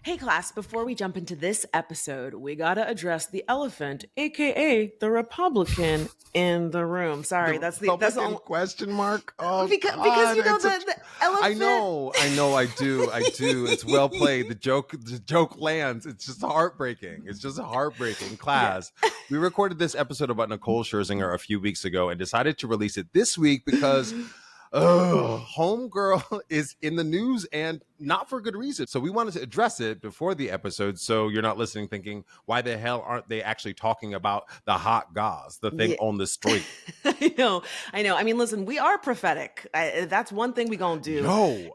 Hey class, before we jump into this episode, we gotta address the elephant, aka the Republican in the room. The Sorry, that's the Republican only question mark? Oh because God, you know it's a. the elephant. I do. It's well played. The joke lands. It's just heartbreaking. It's just heartbreaking. Yeah. Class. We recorded this episode about Nicole Scherzinger a few weeks ago and decided to release it this week because Homegirl is in the news and not for good reason. So we wanted to address it before the episode so you're not listening thinking, why the hell aren't they actually talking about the hot gauze, the thing on the street? I know. I mean, listen, we are prophetic. That's one thing we gonna do.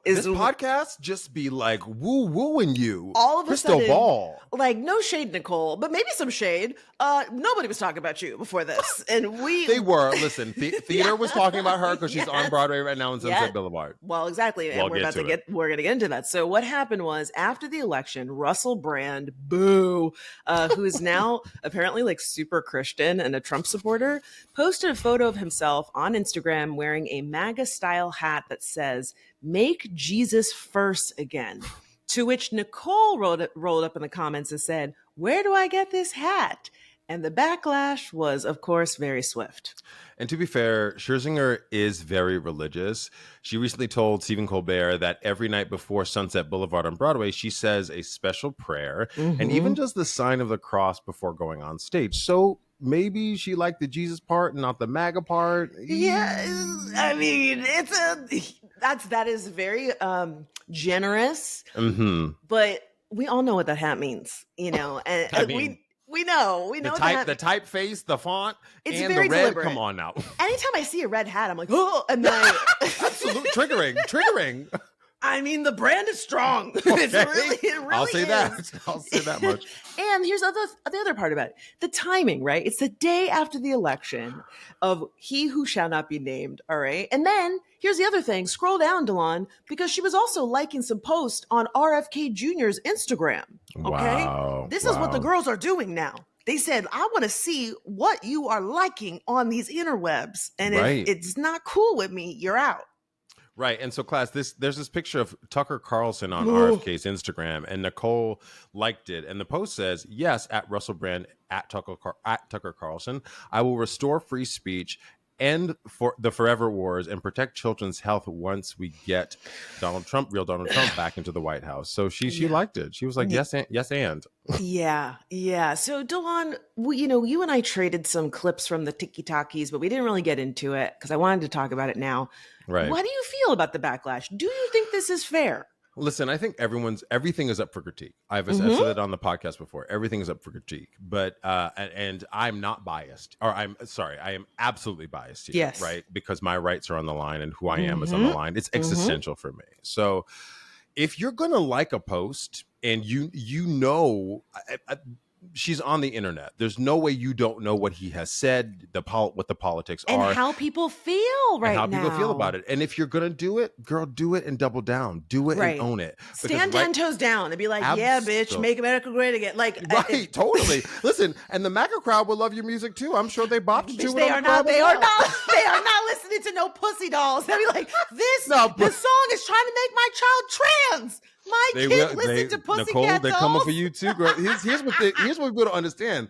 This podcast just be like wooing you. All of a Crystal sudden, ball. Like no shade, Nicole, but maybe some shade. Nobody was talking about you before this, and they were. Listen, theater was talking about her because she's on Broadway right now in Sunset Boulevard. Well, exactly, and we're gonna get into that. So what happened was after the election, Russell Brand, who is now apparently like super Christian and a Trump supporter, posted a photo of himself on Instagram wearing a MAGA style hat that says "Make Jesus First Again." To which Nicole rolled up in the comments and said, "Where do I get this hat?" And the backlash was, of course, very swift. And to be fair, Scherzinger is very religious. She recently told Stephen Colbert that every night before Sunset Boulevard on Broadway, she says a special prayer and even does the sign of the cross before going on stage. So maybe she liked the Jesus part, not the MAGA part. Yeah, I mean, that is very generous, but we all know what that hat means, and I mean, we know the typeface, the font, it's and very the red. Deliberate. Come on now. Anytime I see a red hat, I'm like, oh, and then absolute triggering. I mean, the brand is strong. Okay. It really I'll say is. that. I'll say that much. And here's the other part about it. The timing, right? It's the day after the election of He Who Shall Not Be Named, all right? And then here's the other thing. Scroll down, Delon, because she was also liking some posts on RFK Jr.'s Instagram, okay? Wow. This is what the girls are doing now. They said, I want to see what you are liking on these interwebs. And if it's not cool with me, you're out. Right. And so, class, there's this picture of Tucker Carlson on RFK's Instagram, and Nicole liked it. And the post says, yes, at Russell Brand, at Tucker Carlson, I will restore free speech, end for the forever wars, and protect children's health once we get real Donald Trump back into the White House. So she liked it. She was like, yes, and. Yeah. So Delon, you and I traded some clips from the Tiki-Takis, but we didn't really get into it because I wanted to talk about it now. Right. What do you feel about the backlash? Do you think this is fair? Listen, I think everything is up for critique. I've said it on the podcast before. Everything is up for critique, but and I'm not biased, or I am absolutely biased here, yes, right? Because my rights are on the line, and who I am is on the line. It's existential for me. So, if you're gonna like a post, and she's on the internet, there's no way you don't know what he has said, what the politics and are, and how people feel right now, and how people feel about it. And if you're gonna do it, girl, do it and double down, do it and own it. Stand 10 toes down and be like, yeah, bitch, make America great again. Like, totally. Listen, and the MAGA crowd will love your music too. I'm sure they bopped to it. They are not listening to no Pussy Dolls. They'll be like, this song is trying to make my child trans. My kid listen to Pussycat Nicole, Dolls. they're coming for you too, girl. Here's what we got to understand.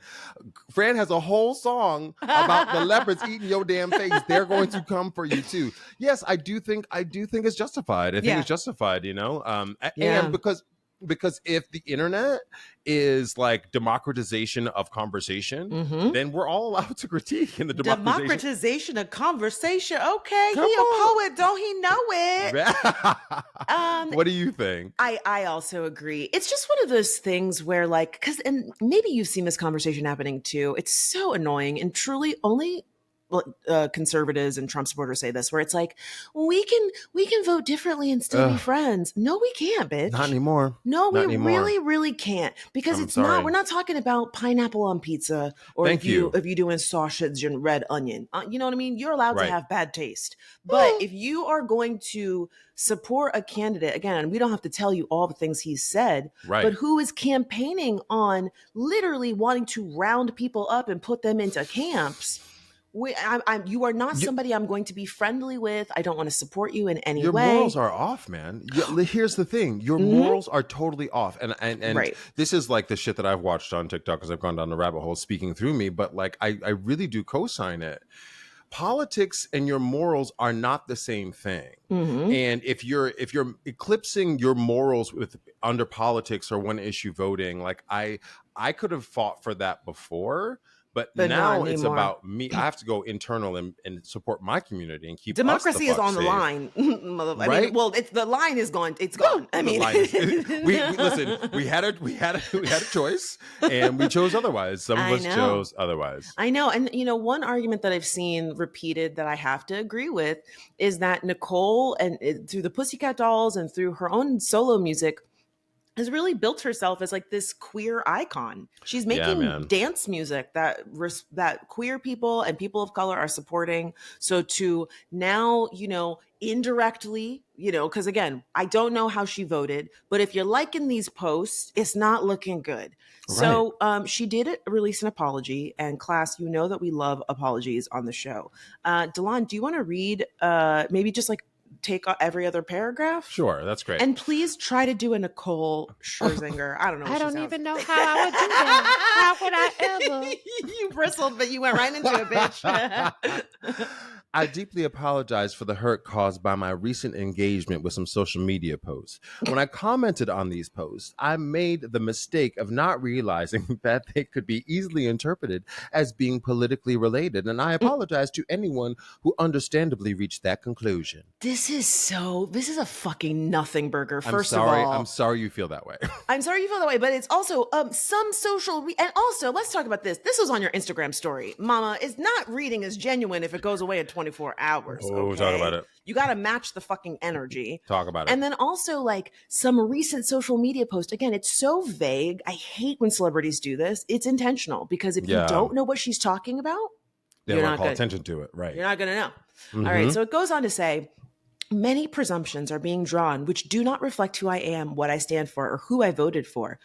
Fran has a whole song about the leopards eating your damn face. They're going to come for you too. Yes, I do think it's justified. I think it's justified, and because if the internet is like democratization of conversation, then we're all allowed to critique in the democratization of conversation. Okay, he a poet, don't he know it? What do you think? I also agree. It's just one of those things where and maybe you've seen this conversation happening too. It's so annoying and truly only conservatives and Trump supporters say this, where it's like, we can vote differently and still be friends. No, we can't, bitch. Not anymore. No, we really, really can't, because we're not talking about pineapple on pizza, or if you doing sausage and red onion. You know what I mean? You're allowed to have bad taste. But if you are going to support a candidate, again, we don't have to tell you all the things he's said, but who is campaigning on literally wanting to round people up and put them into camps, You are not somebody I'm going to be friendly with. I don't want to support you in any your way. Your morals are off, man. Here's the thing. Your morals are totally off. And Right. This is like the shit that I've watched on TikTok because I've gone down the rabbit hole speaking through me. But like, I really do co-sign it. Politics and your morals are not the same thing. And if you're eclipsing your morals with under politics or one issue voting, like I could have fought for that before. But now it's about me. I have to go internal and support my community and keep democracy is on the line. Right? I mean, well, the line is gone. It's gone. I mean, listen. We had a choice, and we chose otherwise. Some of us chose otherwise. I know, and one argument that I've seen repeated that I have to agree with is that Nicole, and through the Pussycat Dolls and through her own solo music, has really built herself as like this queer icon. She's making dance music that queer people and people of color are supporting. So to now, indirectly, because again, I don't know how she voted, but if you're liking these posts, it's not looking good. Right. So she did release an apology, and class, that we love apologies on the show. Delon, do you want to read maybe just like take every other paragraph? Sure, that's great. And please try to do a Nicole Scherzinger. I don't know. I don't even know how I would do that. How would I ever? You bristled, but you went right into it, bitch. I deeply apologize for the hurt caused by my recent engagement with some social media posts. When I commented on these posts, I made the mistake of not realizing that they could be easily interpreted as being politically related, and I apologize to anyone who understandably reached that conclusion. This is a fucking nothing burger, first of all. I'm sorry you feel that way. I'm sorry you feel that way, but it's also some social... and also, let's talk about this. This was on your Instagram story. Mama, is not reading as genuine if it goes away in 24 hours. Oh, talk about it. You got to match the fucking energy. Talk about it. And then also like some recent social media post. Again, it's so vague. I hate when celebrities do this. It's intentional because if you don't know what she's talking about, they don't call attention to it. Right. You're not going to know. Mm-hmm. All right. So it goes on to say, many presumptions are being drawn which do not reflect who I am, what I stand for, or who I voted for.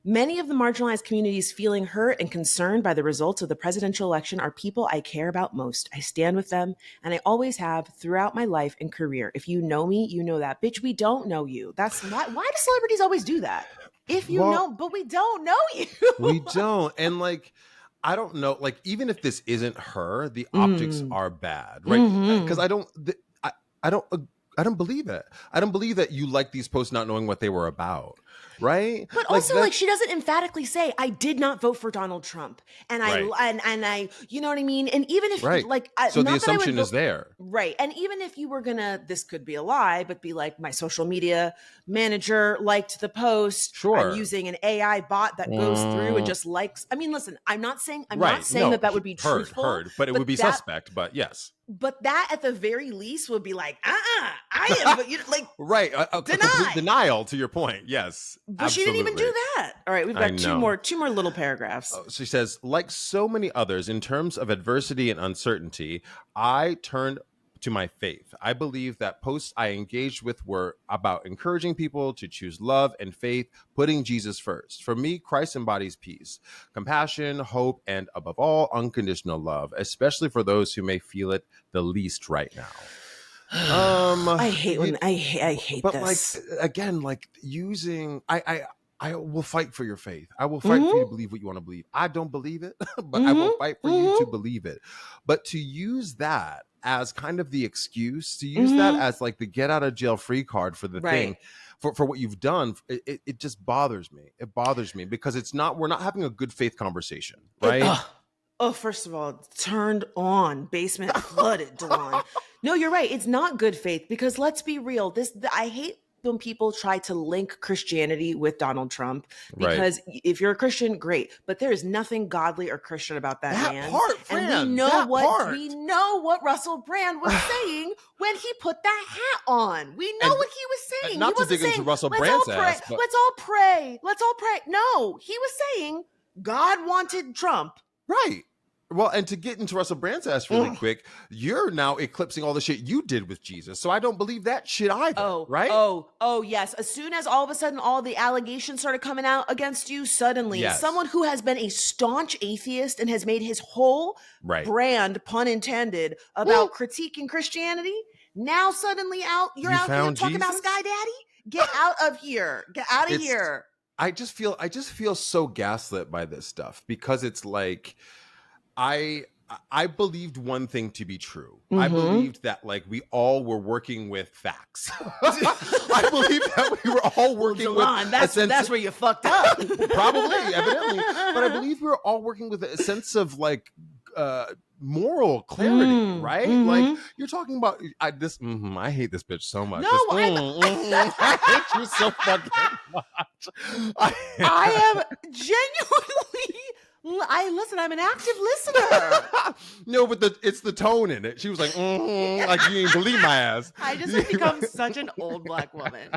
Many of the marginalized communities feeling hurt and concerned by the results of the presidential election are people I care about most. I stand with them, and I always have throughout my life and career. If you know me, you know that. Bitch, we don't know you. That's why do celebrities always do that? If you know, but we don't know you. We don't. And like, I don't know, like, even if this isn't her, the optics are bad, right? Because I don't believe it. I don't believe that you like these posts not knowing what they were about. Right. But also, like, she doesn't emphatically say, I did not vote for Donald Trump. And I, you know what I mean? And even if like, so the assumption is there. Right. And even if you were this could be a lie, but be like, my social media manager liked the post. Sure. I'm using an AI bot that goes through and just likes. I mean, listen, I'm not saying that would be truthful. But it would be suspect. But yes. But that at the very least would be like, I am, but like, right. A complete denial to your point. Yes. But absolutely. she didn't even do that. All right. We've got two more little paragraphs. She says, like so many others, in terms of adversity and uncertainty, I turned to my faith. I believe that posts I engaged with were about encouraging people to choose love and faith, putting Jesus first. For me, Christ embodies peace, compassion, hope, and above all, unconditional love, especially for those who may feel it the least right now. I hate but this. Like, again, like using, I will fight for your faith. I will fight for you to believe what you want to believe. I don't believe it, but I will fight for you to believe it. But to use that as kind of the excuse, to use that as like the get out of jail free card for the thing, for what you've done, it just bothers me. It bothers me because we're not having a good faith conversation, right? First of all, turned on, basement flooded, Delon. No, you're right. It's not good faith because let's be real. I hate when people try to link Christianity with Donald Trump because if you're a Christian, great, but there is nothing godly or Christian about that man. And we know what Russell Brand was saying when he put that hat on. We know what he was saying. Not to dig into Russell Brand's ass, but let's all pray. Let's all pray. No, he was saying God wanted Trump. Right. Well, and to get into Russell Brand's ass really quick, you're now eclipsing all the shit you did with Jesus. So I don't believe that shit either. Right? Oh, yes. As soon as all of a sudden all the allegations started coming out against you, suddenly someone who has been a staunch atheist and has made his whole brand, pun intended, about critiquing Christianity, now suddenly you're out here talking about Sky Daddy? Get out of here. Get out of here. I just feel so gaslit by this stuff because it's like I believed one thing to be true. I believed that like we all were working with facts. I believed that we were all working with that's where you fucked up. Probably, evidently. But I believe we were all working with a sense of like moral clarity, right? Like you're talking about I hate this bitch so much. No, I hate you so fucking much. I am genuinely I'm an active listener. No, but it's the tone in it. She was like, like you ain't believe my ass. I just have become such an old black woman.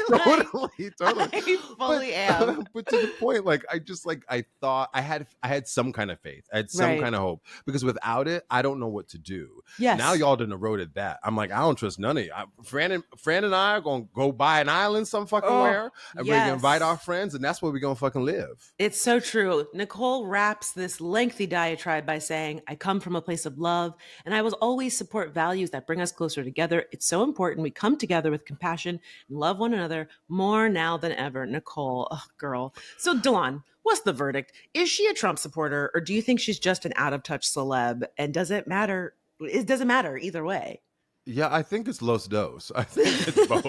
Totally. I fully am. But to the point, like I thought I had some kind of faith. I had some kind of hope because without it, I don't know what to do. Yes. Now y'all done eroded that. I'm like, I don't trust none of you. Fran and I are gonna go buy an island some fucking where, and we're gonna invite our friends, and that's where we're gonna fucking live. It's so true. Nicole wraps this lengthy diatribe by saying, I come from a place of love, and I will always support values that bring us closer together. It's so important we come together with compassion and love one another more now than ever. Nicole, girl. So Dawn, what's the verdict? Is she a Trump supporter, or do you think she's just an out-of-touch celeb? And does it matter? It doesn't matter either way. Yeah, I think it's Los Dos. I think it's both.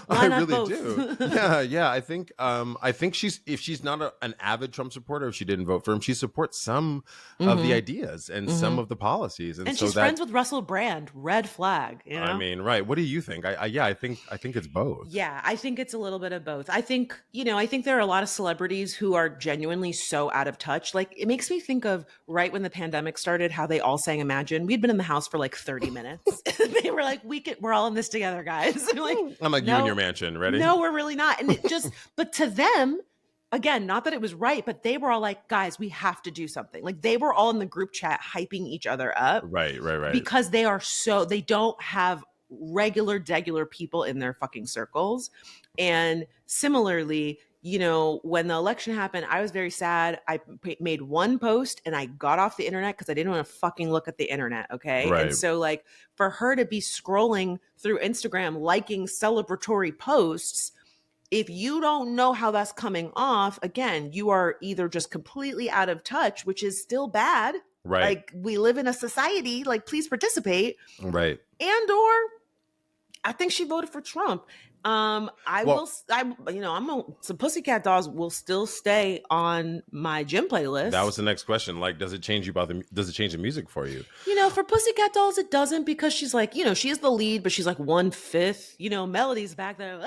I really do. Yeah. I think if she's not an avid Trump supporter, if she didn't vote for him, she supports some of the ideas and some of the policies. And so she's friends with Russell Brand. Red flag. You know? I mean, right. What do you think? I think it's both. Yeah, I think it's a little bit of both. I think there are a lot of celebrities who are genuinely so out of touch. Like it makes me think of right when the pandemic started, how they all sang Imagine. We'd been in the house for like 30 minutes. They were like, we're all in this together, guys. I'm like, no, you in your mansion, ready? No, we're really not. And it just, but to them, again, not that it was right, but they were all like, guys, we have to do something. Like they were all in the group chat hyping each other up. Right. Because they don't have degular people in their fucking circles. And similarly, when the election happened, I was very sad. I made one post and I got off the internet because I didn't want to fucking look at the internet. Okay. Right. And so like for her to be scrolling through Instagram, liking celebratory posts, if you don't know how that's coming off, again, you are either just completely out of touch, which is still bad. Right. Like we live in a society, like please participate. Right. And or I think she voted for Trump. So Pussycat Dolls will still stay on my gym playlist. That was the next question. Like, does it change the music for you? For Pussycat Dolls, it doesn't because she's like, she is the lead, but she's like 1/5. Melody's back there.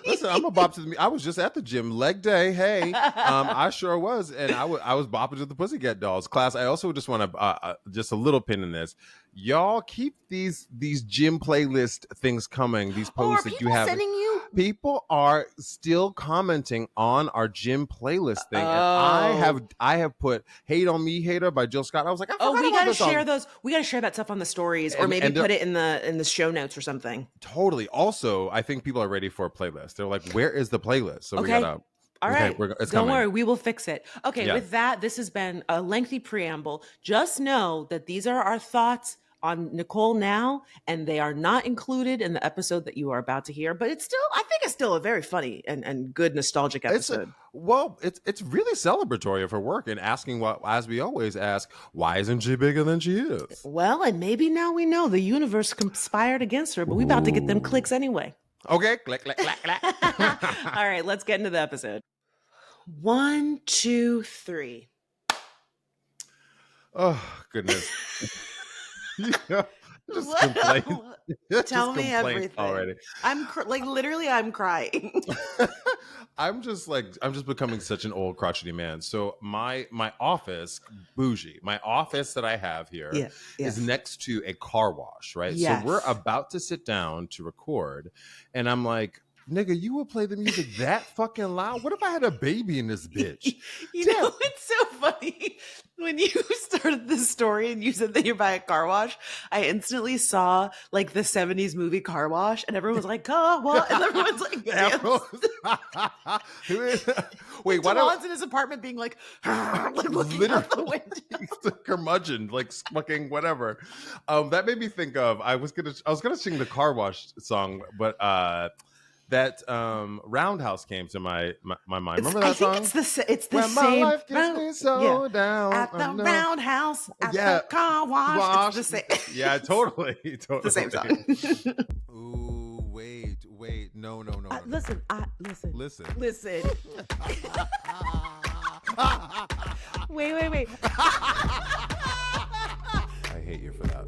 Listen, I'm a bop to the. I was just at the gym, leg day. Hey, I sure was, and I was bopping to the Pussycat Dolls. Class, I also just want to just a little pin in this. Y'all keep these gym playlist things coming. These posts that you have. Sending you? People are still commenting on our gym playlist thing, and I have put "Hate on Me, Hater" by Jill Scott. I was like, we gotta share those. We gotta share that stuff on the stories, or maybe put it in the show notes or something. Totally. Also, I think people are ready for a playlist. They're like, "Where is the playlist?" So we gotta. All right. Don't worry. We will fix it. Okay. Yeah. With that, this has been a lengthy preamble. Just know that these are our thoughts on Nicole now, and they are not included in the episode that you are about to hear. But I think it's still a very funny and good nostalgic episode. It's really celebratory of her work and asking as we always ask, why isn't she bigger than she is? Well, and maybe now we know the universe conspired against her, but we about to get them clicks anyway. Okay, click, click, click, click. All right, let's get into the episode. 1, 2, 3. Oh, goodness. Tell me everything already. I'm literally I'm crying. I'm just becoming such an old crotchety man. So my office, bougie, my office that I have here is next to a car wash, right? Yes. So we're about to sit down to record, and I'm like, nigga, you would play the music that fucking loud? What if I had a baby in this bitch? You know, it's so funny. When you started this story and you said that you're by a car wash, I instantly saw like the 70s movie Car Wash, and everyone was like, car wash, and everyone's like, wait, why DeLon's in his apartment being like looking out the window. He's the curmudgeon, like fucking whatever. That made me think of I was gonna sing the Car Wash song, but that Roundhouse came to my mind. Remember that song? I think it's the when same. My life gets me so down at the Roundhouse, at the Car Wash. It's the same. Yeah, totally. The same song. Ooh, wait, no. Listen. Listen. Wait. I hate you for that.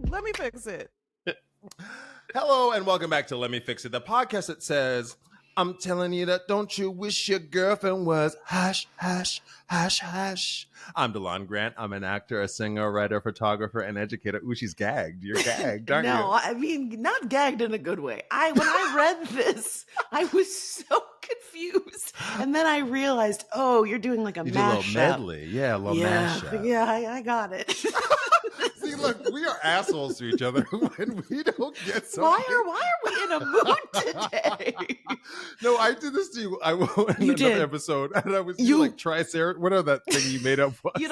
Let me fix it. Hello and welcome back to Let Me Fix It, the podcast that says, I'm telling you that don't you wish your girlfriend was hush, hush, hush, hush. I'm DeLon Grant. I'm an actor, a singer, writer, photographer, and educator. Ooh, she's gagged. You're gagged, aren't you? No, I mean, not gagged in a good way. When I read this, I was so confused. And then I realized, oh, you're doing like a mashup. You did a little medley. Yeah, a little mashup. Yeah, I got it. See, look, we are assholes to each other when we don't get something. Why are we in a mood today? No, I did this to you. I went in another episode, and I was like triceratops. Whatever that thing you made up was. You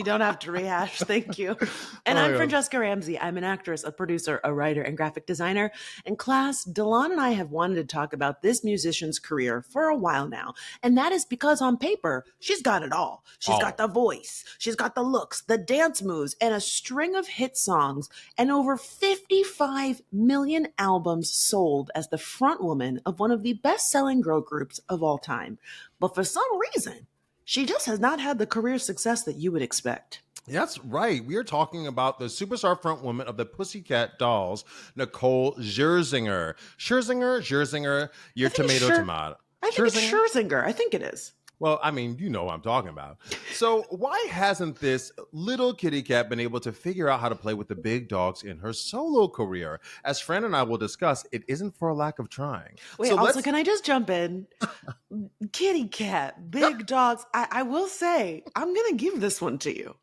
don't have to rehash. Thank you. And I'm Francesca Ramsey. I'm an actress, a producer, a writer, and graphic designer. In class, DeLon and I have wanted to talk about this musician's career for a while now. And that is because on paper, she's got it all. She's got the voice, she's got the looks, the dance moves, and a string of hit songs, and over 55 million albums sold as the frontwoman of one of the best-selling girl groups of all time. But for some reason, she just has not had the career success that you would expect. That's right. We are talking about the superstar frontwoman of the Pussycat Dolls, Nicole Scherzinger. Scherzinger, your tomato. I think it's Scherzinger. I think it is. Well, I mean, you know what I'm talking about. So why hasn't this little kitty cat been able to figure out how to play with the big dogs in her solo career? As Fran and I will discuss, it isn't for a lack of trying. Wait, so also, can I just jump in? Kitty cat, big dogs. I will say, I'm going to give this one to you.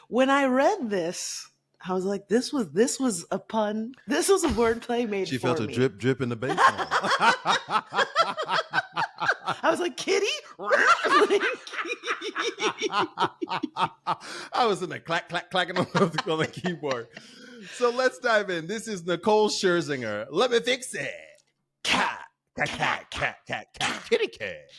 When I read this, I was like, this was a pun. This was a wordplay made for me. She felt a drip in the basement. I was like, kitty? I was in there clacking on the keyboard. So let's dive in. This is Nicole Scherzinger. Let me fix it. Cat, kitty cat.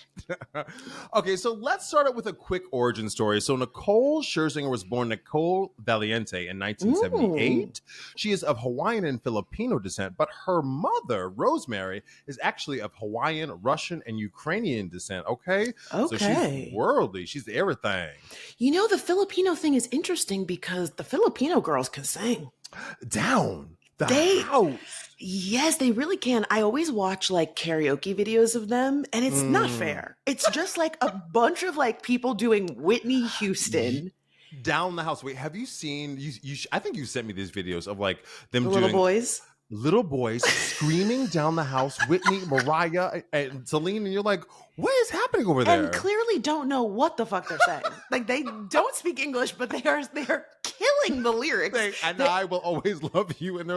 Okay, so let's start out with a quick origin story. So Nicole Scherzinger was born Nicole Valiente in 1978. She is of Hawaiian and Filipino descent, but her mother, Rosemary, is actually of Hawaiian, Russian, and Ukrainian descent, okay? So she's worldly. She's everything. You know, the Filipino thing is interesting because the Filipino girls can sing. Down the house. Yes, they really can. I always watch like karaoke videos of them, and it's not fair. It's just like a bunch of like people doing Whitney Houston. Down the house. Wait, have you seen? I think you sent me these videos of like them little boys. Little boys screaming down the house, Whitney, Mariah, and Celine, and you're like, what is happening over there? And clearly don't know what the fuck they're saying. Like they don't speak English, but they are killing the lyrics. I will always love you, and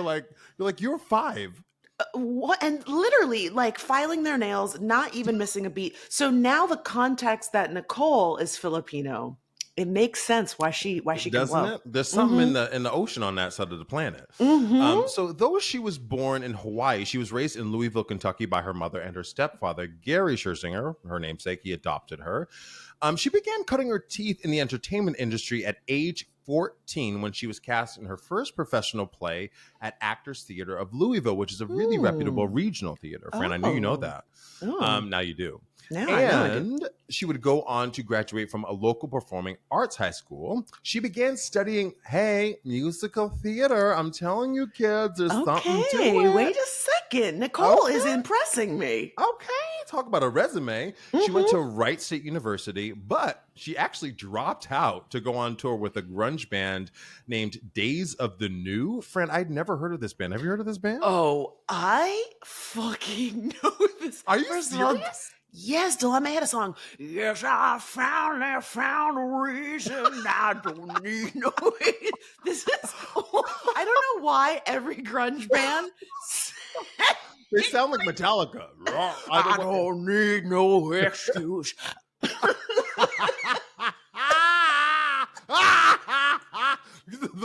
you're 5. What? And literally like filing their nails, not even missing a beat. So now the context that Nicole is Filipino. It makes sense why she can doesn't love. It? There's something in the ocean on that side of the planet. So though she was born in Hawaii, she was raised in Louisville, Kentucky by her mother and her stepfather, Gary Scherzinger, her namesake. He adopted her. She began cutting her teeth in the entertainment industry at age 14 when she was cast in her first professional play at Actors Theater of Louisville, which is a really reputable regional theater. Fran, I knew you know that. Now you do. And she would go on to graduate from a local performing arts high school. She began studying, musical theater. I'm telling you, kids, there's something to it. Wait a second. Nicole is impressing me. Okay. talk about a resume. She went to Wright State University, but she actually dropped out to go on tour with a grunge band named Days of the New. Friend, I'd never heard of this band. Have you heard of this band? Oh, I fucking know this. Are you First of serious? all, yes, Lemme had a song. Yes, I found a reason I don't need no way. This is, I don't know why every grunge band. They sound like Metallica. I don't need no excuse. The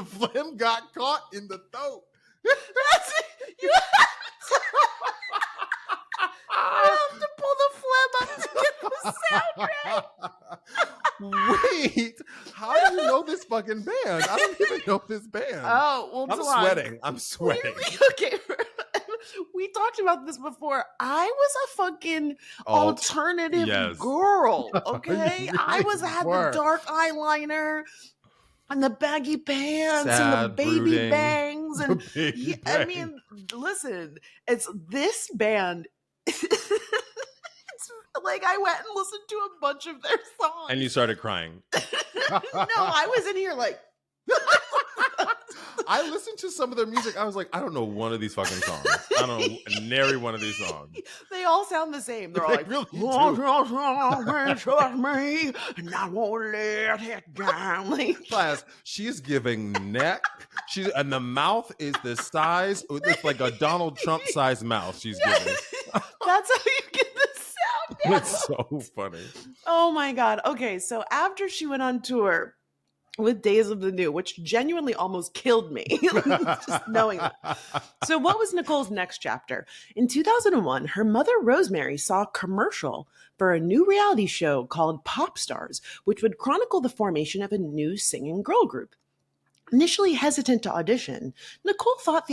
phlegm got caught in the throat. That's it. You have to pull the phlegm up to get the sound right. Wait, how do you know this fucking band? I don't even know this band. Oh, well, I'm sweating. Okay, we talked about this before. I was a fucking alternative girl. Okay, I had the dark eyeliner and the baggy pants and the baby bangs and I mean, listen, it's this band. It's like I went and listened to a bunch of their songs, and you started crying. No, I was in here like. I listened to some of their music. I was like, I don't know one of these fucking songs. I don't know nary one of these songs. They all sound the same. They're all like, really trust me, and I won't let it down. Like, Class, she's giving neck. And the mouth is the size. It's like a Donald Trump sized mouth she's giving. That's how you get the sound. It's so funny. Oh my God. Okay, so after she went on tour with Days of the New, which genuinely almost killed me, just knowing that. So what was Nicole's next chapter? In 2001, her mother, Rosemary, saw a commercial for a new reality show called Pop Stars, which would chronicle the formation of a new singing girl group. Initially hesitant to audition, Nicole thought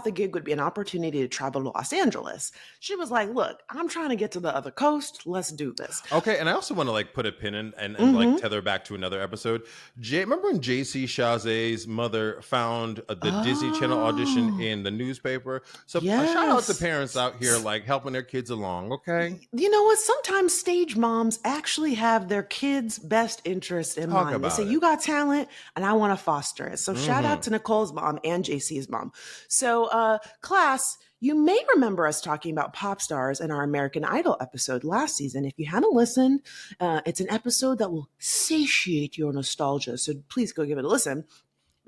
the gig would be an opportunity to travel to Los Angeles. She was like, look, I'm trying to get to the other coast. Let's do this. Okay, and I also want to like put a pin in and like tether back to another episode. Remember when JC Chaze's mother found the Disney Channel audition in the newspaper? So shout out to parents out here like helping their kids along, okay? You know what? Sometimes stage moms actually have their kids' best interest in mind. They say, you got talent and I want to foster it. So shout out to Nicole's mom and JC's mom. So, class, you may remember us talking about pop stars in our American Idol episode last season. If you haven't listened, it's an episode that will satiate your nostalgia. So please go give it a listen.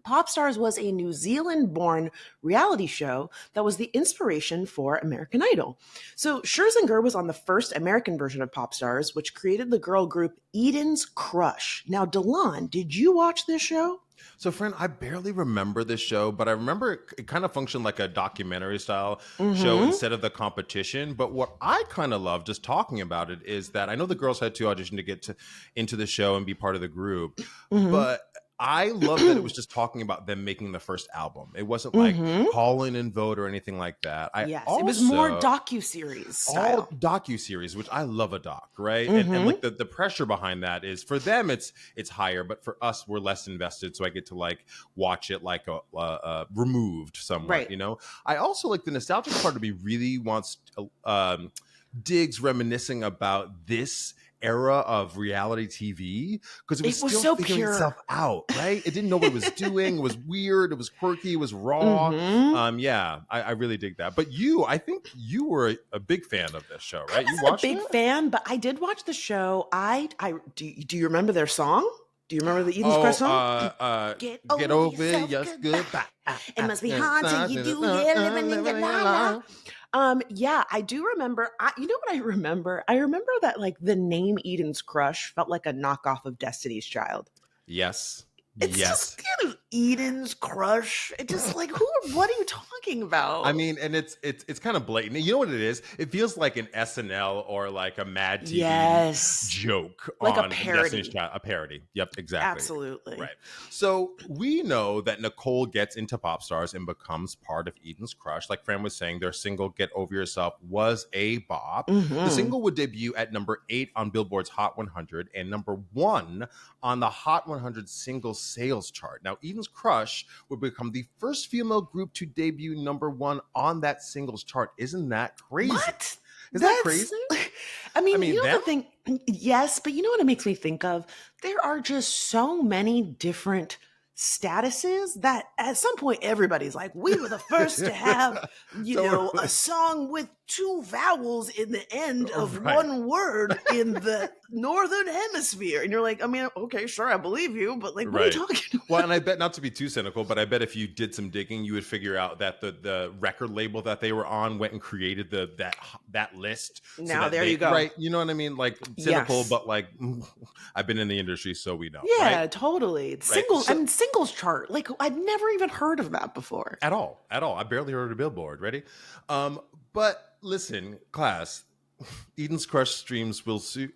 Pop Stars was a New Zealand-born reality show that was the inspiration for American Idol. So Scherzinger was on the first American version of Pop Stars, which created the girl group Eden's Crush. Now, Delon, did you watch this show? So, friend, I barely remember this show, but I remember it kind of functioned like a documentary style show instead of the competition. But what I kind of love just talking about it is that I know the girls had to audition to get into the show and be part of the group, but I love that it was just talking about them making the first album. It wasn't like call in and vote or anything like that. It was more docuseries style. All docuseries, which I love a doc, right? And like the pressure behind that is for them it's higher, but for us we're less invested, so I get to like watch it like a removed somewhat, right. You know. I also like the nostalgic part of me really wants digs reminiscing about this era of reality TV because it was still so figuring pure. itself out, right? It didn't know what it was doing. It was weird. It was quirky. It was raw. I really dig that. But I think you were a big fan of this show, right? I was a big fan, but I did watch the show. Do you remember their song? Do you remember the Eden's Crush song? Get over yourself goodbye. It must be haunting you do living in your life. Yeah, I do remember. You know what I remember? I remember that like the name Eden's Crush felt like a knockoff of Destiny's Child. Yes. It's just kind of Eden's Crush. It just like what are you talking about? I mean, and it's kind of blatant. You know what it is? It feels like an SNL or like a Mad TV joke, like on a parody. Destiny's Child. A parody. Yep, exactly. Absolutely. Right. So we know that Nicole gets into Pop Stars and becomes part of Eden's Crush. Like Fran was saying, their single "Get Over Yourself" was a bop. The single would debut at number 8 on Billboard's Hot 100 and number 1 on the Hot 100 single sales chart. Now, Eden's Crush would become the first female group to debut #1 on that singles chart. Isn't that crazy? What? Is that crazy? I mean, you know them? the thing, yes, but you know what it makes me think of? There are just so many different statuses that at some point everybody's like, we were the first to have, a song with 2 vowels in the end of one word in the northern hemisphere. And you're like, I mean, okay, sure, I believe you, but like, what are you talking about? Well, and I bet, not to be too cynical, but I bet if you did some digging, you would figure out that the record label that they were on went and created that list. Now there you go. Right. You know what I mean? Like cynical, but like I've been in the industry, so we know. Yeah, right? totally. Singles chart. Like I've never even heard of that before. At all. I barely heard of Billboard. Ready? But listen, class, Eden's Crush streams will suit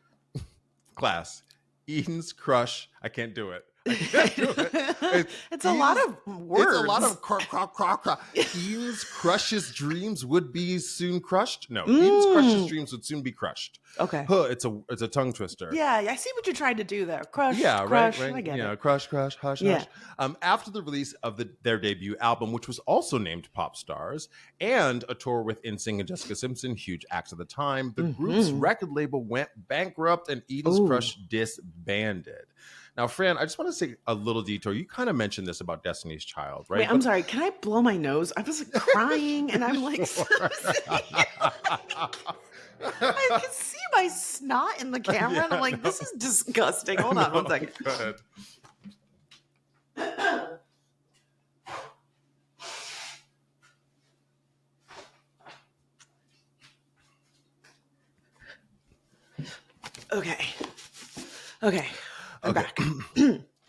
class. Eden's Crush. I can't do it. It's a lot of words. It's a lot of craw. Eden's Crush's dreams would be soon crushed. No, Eden's Crush's dreams would soon be crushed. Okay. It's a tongue twister. Yeah, I see what you tried to do there. Crush. Yeah, crush, right. I get it. Crush, hush, Yeah. hush. After the release of their debut album, which was also named Pop Stars, and a tour with NSYNC and Jessica Simpson, huge acts at the time, the group's record label went bankrupt and Eden's Crush disbanded. Now, Fran, I just want to say a little detour. You kind of mentioned this about Destiny's Child, right? Wait, I'm sorry. Can I blow my nose? I was like crying, and I'm like, I can see my snot in the camera, and I'm like, this is disgusting. Hold on one second. Go ahead. Okay. I'm back.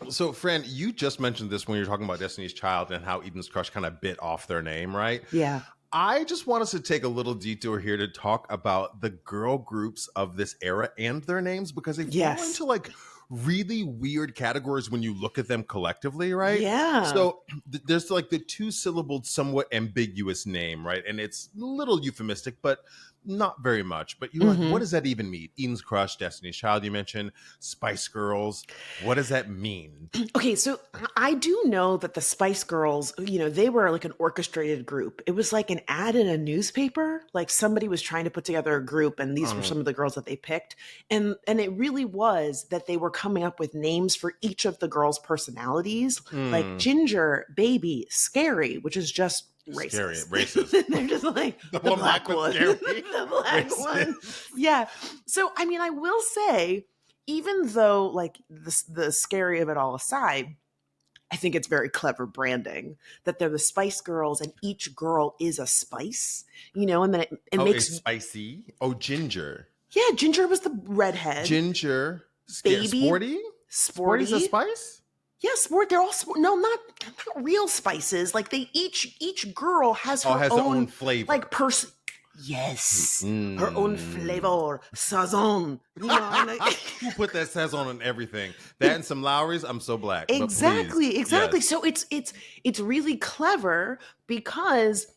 So, Fran, you just mentioned this when you were talking about Destiny's Child and how Eden's Crush kind of bit off their name, right? Yeah. I just want us to take a little detour here to talk about the girl groups of this era and their names, because they fall into like really weird categories when you look at them collectively, right? Yeah. So there's like the 2-syllabled, somewhat ambiguous name, right? And it's a little euphemistic, but not very much. But you're like, what does that even mean? Eden's Crush, Destiny's Child, you mentioned, Spice Girls. What does that mean? Okay, so I do know that the Spice Girls, they were like an orchestrated group. It was like an ad in a newspaper. Like somebody was trying to put together a group, and these were some of the girls that they picked. And it really was that they were coming up with names for each of the girls' personalities, like Ginger, Baby, Scary, which is just racist. Scary, racist. They're just like the black one. The black one. Yeah. So, I mean, I will say, even though like the scary of it all aside, I think it's very clever branding that they're the Spice Girls and each girl is a spice, and then it makes it's spicy. Oh, Ginger. Yeah, Ginger was the redhead. Ginger. Baby. Sporty's a spice? Yeah, sport. They're all no, not real spices. Like they each girl has her own flavor, like person. Yes, her own flavor, sazon. Who put that sazon on everything? That and some Lowry's. I'm so black. Exactly. Yes. So it's really clever because.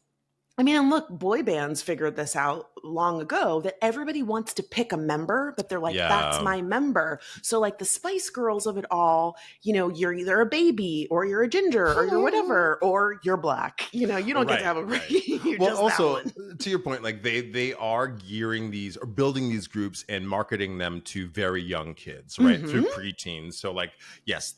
I mean, and look, boy bands figured this out long ago that everybody wants to pick a member, but they're like, that's my member. So like the Spice Girls of it all, you're either a baby or you're a ginger or you're whatever, or you're black. You don't get to have a you're well, just also, that one. To your point, like they are gearing these or building these groups and marketing them to very young kids, right? Through preteens. So like, yes,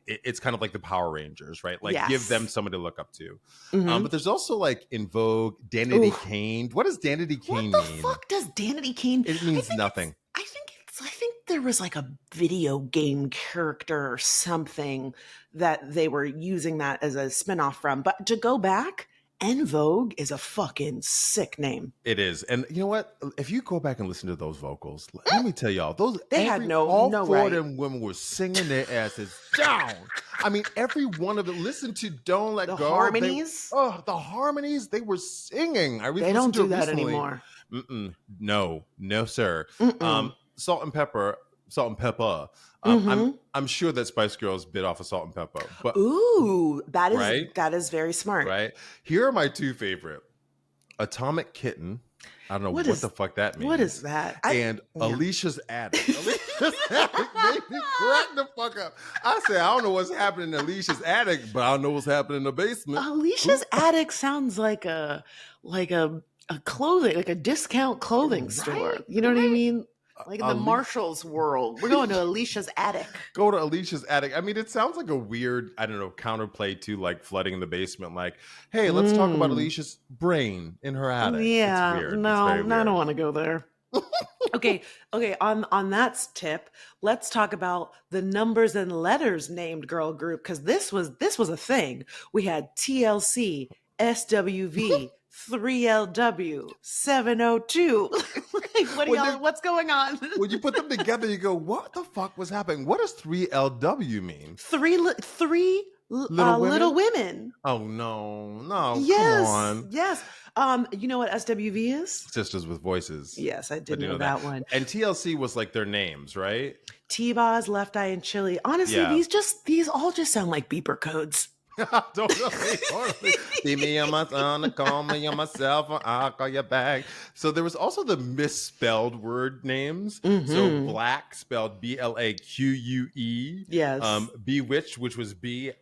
it's kind of like the Power Rangers, right? Like give them someone to look up to. But there's also like In Vogue, Danity Kane. What does Danity Kane mean? What the fuck does Danity Kane? It means nothing. I think there was like a video game character or something that they were using that as a spinoff from. But to go back, En Vogue is a fucking sick name. It is. And you know what? If you go back and listen to those vocals, let me tell y'all, all four of them women were singing their asses down. I mean, every one of them. Listen to Don't Let Go. The harmonies? The harmonies, they were singing. They don't do that anymore. No, sir. Salt and Pepper. I'm sure that Spice Girls bit off of Salt and Pepper. But that is very smart. Right? Here are my two favorite. Atomic Kitten. I don't know what the fuck that means. What is that? And Alicia's Attic. Attic made me crack the fuck up. I said, I don't know what's happening in Alicia's attic, but I know what's happening in the basement. Alicia's attic sounds like a clothing, like a discount clothing store. You know what I mean? Like in the Marshall's world. We're going to Alicia's attic. Go to Alicia's attic. I mean, it sounds like a weird, I don't know, counterplay to like flooding the basement. Like, hey, let's talk about Alicia's brain in her attic. Yeah, it's weird. no, it's I don't want to go there. Okay. On that tip, let's talk about the numbers and letters named girl group, because this was a thing. We had TLC, SWV, 3LW, 702. What's going on? When you put them together, you go, what the fuck was happening? What does 3LW mean? Three little women. Oh no, yes, come on. Yes. You know what SWV is? Sisters with Voices. Yes, I did know that one. And TLC was like their names, right? T-Boz, Left Eye, and Chili. Honestly, these all just sound like beeper codes. Totally. See me on my phone, call me on my cell phone, I'll call you back. So there was also the misspelled word names. Mm-hmm. So Black spelled BLAQUE. Yes. Bewitched, which was B**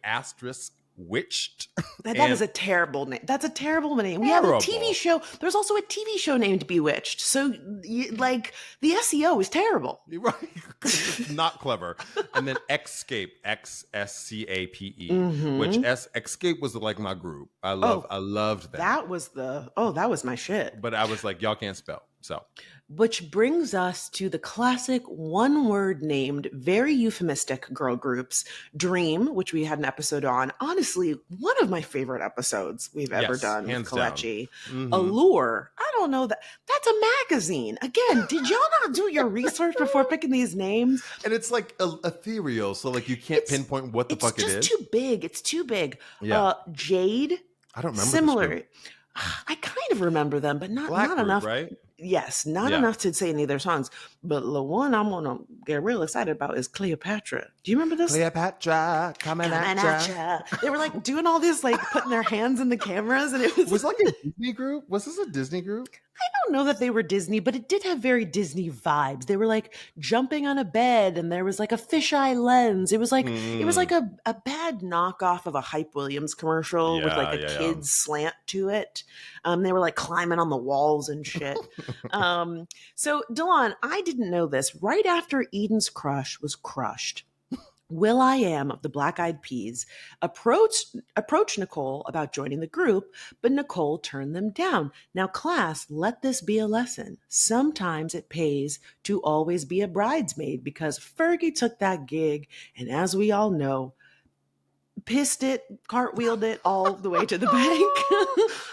witched. That is a terrible name. That's a terrible name. We have a TV show. There's also a TV show named Bewitched. So, like, the SEO is terrible. Right. Not clever. And then Xscape, XSCAPE, Mm-hmm. which Xscape was like my group. I loved that. That was my shit. But I was like, y'all can't spell. So, which brings us to the classic one-word named, very euphemistic girl groups, Dream, which we had an episode on. Honestly, one of my favorite episodes we've ever done with Kalechi. Mm-hmm. Allure. I don't know that. That's a magazine. Again, did y'all not do your research before picking these names? And it's like ethereal, so like you can't pinpoint what the fuck it is. It's just too big. It's too big. Yeah. Jade. I don't remember. Similar. I kind of remember them, but not group, enough. Right? Yes, not enough to say any of their songs. But the one I'm gonna get real excited about is Cleopatra. Do you remember this? Cleopatra coming at ya. They were like doing all this, like putting their hands in the cameras, and it was like a Disney group. Was this a Disney group? I don't know that they were Disney, but it did have very Disney vibes. They were like jumping on a bed, and there was like a fisheye lens. It was like a bad knockoff of a Hype Williams commercial with like a kid's slant to it. They were like climbing on the walls and shit. So Delon, I didn't know this. Right after Eden's crush was crushed, will.i.am of the Black Eyed Peas approached Nicole about joining the group, but Nicole turned them down. Now, class, let this be a lesson. Sometimes it pays to always be a bridesmaid, because Fergie took that gig, and as we all know, pissed it, cartwheeled it all the way to the bank.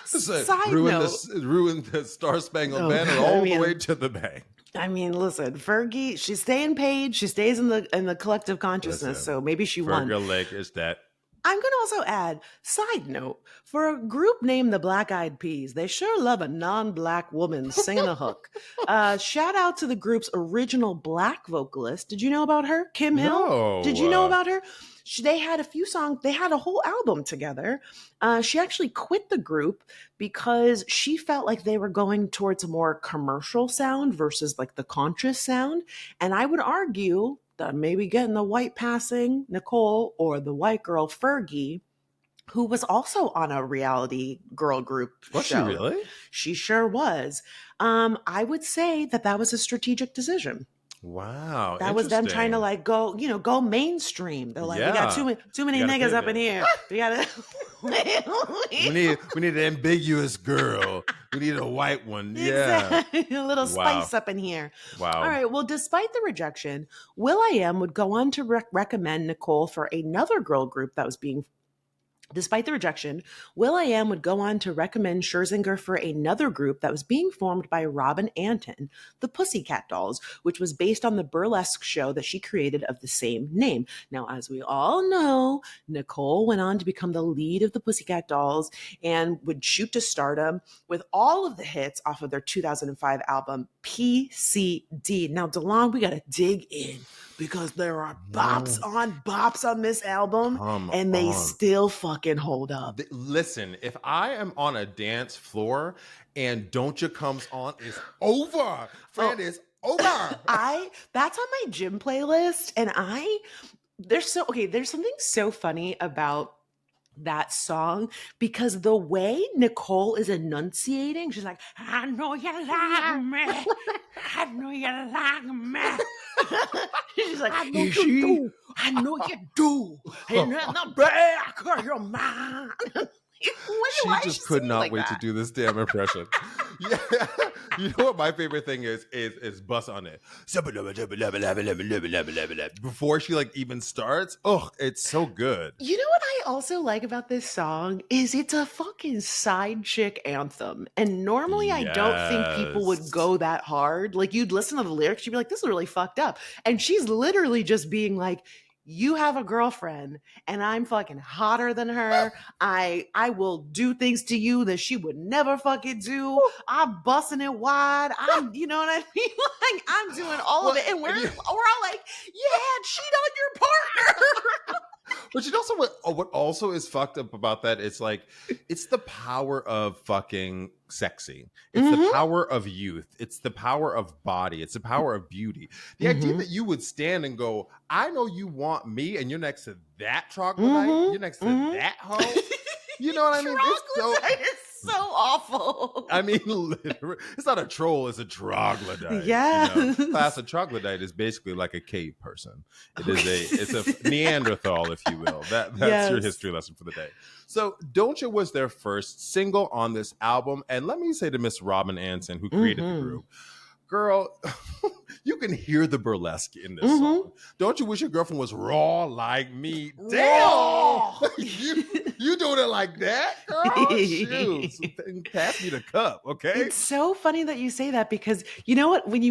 Side note. Ruined the Star Spangled Banner all the way to the bank. I mean, listen, Fergie, she's staying paid. She stays in the collective consciousness. So maybe she won. Fergie Lake is that. I'm going to also add, side note, for a group named the Black Eyed Peas, they sure love a non-black woman singing a hook. Shout out to the group's original black vocalist. Did you know about her? Kim Hill? No. Did you know about her? They had a few songs. They had a whole album together. She actually quit the group because she felt like they were going towards a more commercial sound versus like the conscious sound. And I would argue that maybe getting the white passing Nicole or the white girl Fergie, who was also on a reality girl group show. Was she really? She sure was. I would say that was a strategic decision. Wow. That was them trying to like go mainstream. They're like, we got too many niggas up in here. We gotta we need an ambiguous girl. We need a white one. Yeah. Exactly. A little spice up in here. Wow. All right. Well, despite the rejection, will.i.am would go on to recommend Nicole for another girl group that was being. Despite the rejection, will.i.am would go on to recommend Scherzinger for another group that was being formed by Robin Anton, the Pussycat Dolls, which was based on the burlesque show that she created of the same name. Now, as we all know, Nicole went on to become the lead of the Pussycat Dolls and would shoot to stardom with all of the hits off of their 2005 album, PCD. Now, Delon, we got to dig in, because there are bops on this album, and they still fucking hold up. Listen, if I am on a dance floor and Don't Ya comes on, it's over. Friend, it's Over. That's on my gym playlist, and there's something so funny about that song because the way Nicole is enunciating, she's like, I know you like me. I know you like me. She's like, I know you do. I know you do. And in the back of your mind. She just could not wait to do this damn impression. Yeah. You know what my favorite thing is bust on it. Before she like even starts. Oh, it's so good. You know what I also like about this song is it's a fucking side chick anthem. And normally I don't think people would go that hard. Like you'd listen to the lyrics, you'd be like, this is really fucked up. And she's literally just being like, you have a girlfriend and I'm fucking hotter than her. I will do things to you that she would never fucking do. I'm busting it wide. You know what I mean? Like I'm doing all of it. And we're all like, yeah, cheat on your partner. But you know what also is fucked up about that? It's like, it's the power of fucking sexy. It's the power of youth. It's the power of body. It's the power of beauty. The idea that you would stand and go, I know you want me, and you're next to that troglodyte. You're next to that hoe. You know what I mean? Troglodyte is so awful. I mean, literally, it's not a troll, it's a troglodyte. Yeah. You know? Class, a troglodyte is basically like a cave person. It's a Neanderthal, if you will. That's your history lesson for the day. So Don't You was their first single on this album. And let me say to Miss Robin Anson, who created the group, girl, you can hear the burlesque in this song. Don't you wish your girlfriend was raw like me? Damn! you doing it like that, girl? Shoot. Pass me the cup, okay? It's so funny that you say that because you know what? When